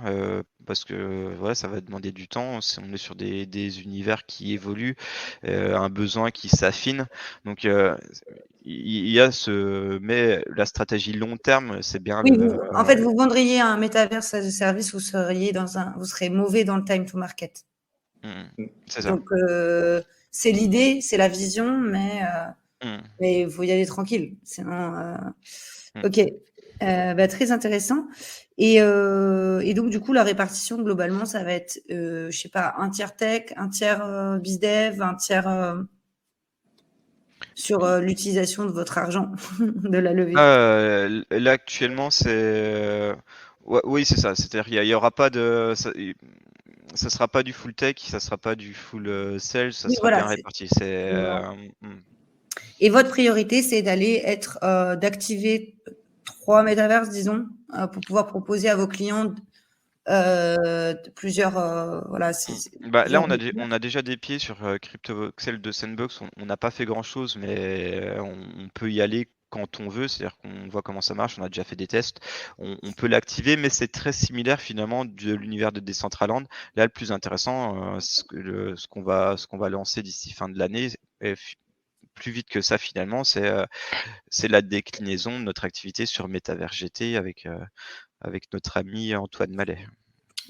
parce que voilà, ça va demander du temps. On est sur des univers qui évoluent, un besoin qui s'affine. Donc il y a mais la stratégie long terme, c'est bien Oui, en fait, vous vendriez un métaverse as a service, vous serez mauvais dans le time to market. c'est ça. Donc, c'est l'idée, c'est la vision, Mm, mais il faut y aller tranquille. Sinon, mm. ok. Très intéressant. Et donc, du coup, la répartition, globalement, ça va être, je sais pas, un tiers tech, un tiers bizdev, un tiers sur l'utilisation de votre argent, de la levée. Là actuellement, oui, c'est ça. C'est-à-dire il y aura pas de ça sera pas du full tech, ça sera pas du full sales, ça Oui, sera voilà. bien réparti. C'est Et votre priorité, c'est d'activer 3 métaverses, disons, pour pouvoir proposer à vos clients plusieurs, voilà, Là, plusieurs. on a déjà des pieds sur CryptoVoxel de Sandbox. On n'a pas fait grand-chose, mais on peut y aller quand on veut. C'est-à-dire qu'on voit comment ça marche. On a déjà fait des tests. On peut l'activer, mais c'est très similaire finalement de l'univers de Decentraland. Là, le plus intéressant, ce qu'on va lancer d'ici fin de l'année, et plus vite que ça finalement, c'est la déclinaison de notre activité sur Metaverse GT avec notre ami Antoine Mallet.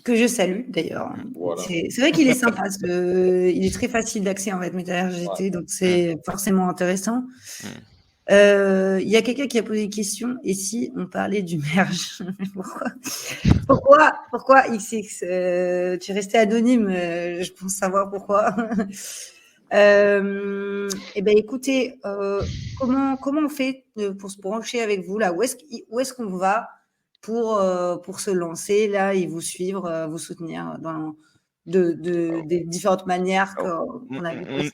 Que je salue d'ailleurs. Voilà. C'est vrai qu'il est sympa, il est très facile d'accès en fait, MetaVerse GT, donc c'est forcément intéressant. Il y a quelqu'un qui a posé une question, et si on parlait du merge? Pourquoi XX? Tu es resté anonyme, je pense savoir pourquoi. Écoutez, comment on fait pour se brancher avec vous là? Où est-ce qu'on va pour se lancer là et vous suivre, vous soutenir des différentes manières qu'on a vu passer.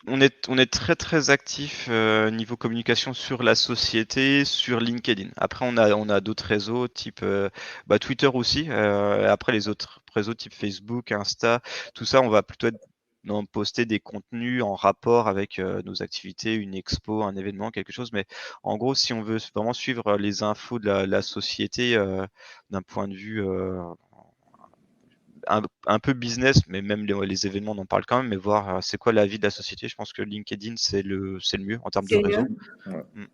On est très très actif niveau communication sur la société, sur LinkedIn. Après, on a d'autres réseaux type Twitter aussi. Après, les autres réseaux type Facebook, Insta, tout ça, on va plutôt poster des contenus en rapport avec nos activités, une expo, un événement, quelque chose. Mais en gros, si on veut vraiment suivre les infos de la société d'un point de vue un peu business, mais même les événements, on en parle quand même, mais voir c'est quoi la vie de la société. Je pense que LinkedIn, c'est le mieux en termes de C'est réseau. mieux. Mm.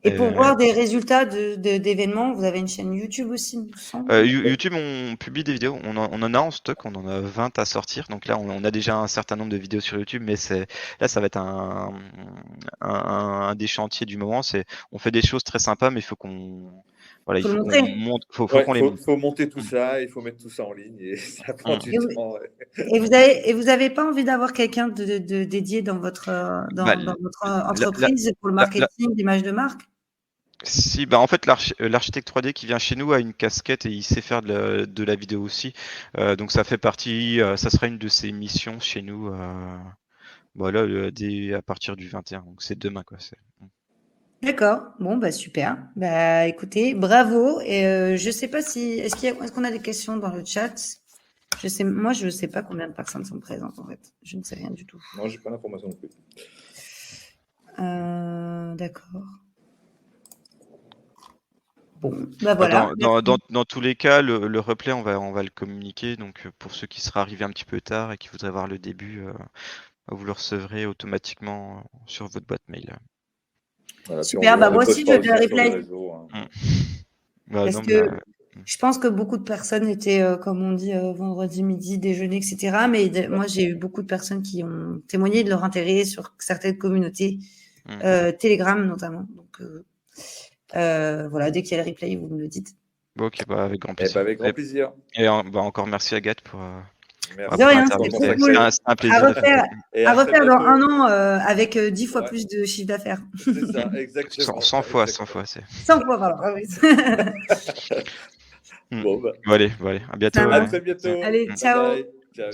Et pour voir des résultats d'événements, vous avez une chaîne YouTube aussi, il me semble. YouTube, on publie des vidéos. On en a en stock, on en a 20 à sortir. Donc là, on a déjà un certain nombre de vidéos sur YouTube, mais là, ça va être un des chantiers du moment. On fait des choses très sympas, mais il faut qu'on voilà, Faut il le faut montrer. qu'on monte, faut Ouais, qu'on les monte. faut monter tout ça, il faut mettre tout ça en ligne et ça prend du temps. Ouais. Et vous avez pas envie d'avoir quelqu'un de dédié dans votre Bah, dans votre la- entreprise pour le la- la- marketing, l'image de marque? Si, en fait, l'architecte 3D qui vient chez nous a une casquette et il sait faire de la vidéo aussi. Donc ça fait partie, ça sera une de ses missions chez nous. Voilà, à partir du 21. Donc c'est demain, quoi. D'accord. Bon, bah super. Bah écoutez, bravo. Et je sais pas si est-ce qu'on a des questions dans le chat? Moi, je sais pas combien de personnes sont présentes en fait. Je ne sais rien du tout. Non, j'ai pas l'information non plus. D'accord. Bon, bah voilà. Dans tous les cas, le replay, on va le communiquer. Donc pour ceux qui seraient arrivés un petit peu tard et qui voudraient voir le début, vous le recevrez automatiquement sur votre boîte mail. Voilà, super. Bah moi aussi, je vais le replay. Réseaux, hein. Parce que je pense que beaucoup de personnes étaient, comme on dit, vendredi midi, déjeuner, etc. Mais moi, j'ai eu beaucoup de personnes qui ont témoigné de leur intérêt sur certaines communautés, Telegram notamment. Donc voilà, dès qu'il y a le replay, vous me le dites. Ok, avec grand plaisir. Avec grand plaisir. Et encore merci Agathe pour. Merci. De rien, c'était cool. Un plaisir. À refaire dans un an avec 10 fois plus de chiffre d'affaires. C'est ça, exactement. 100 fois, c'est. 100 fois, pardon. Ah oui. Bon, allez, à bientôt. À très bientôt. Allez, ciao. Ciao.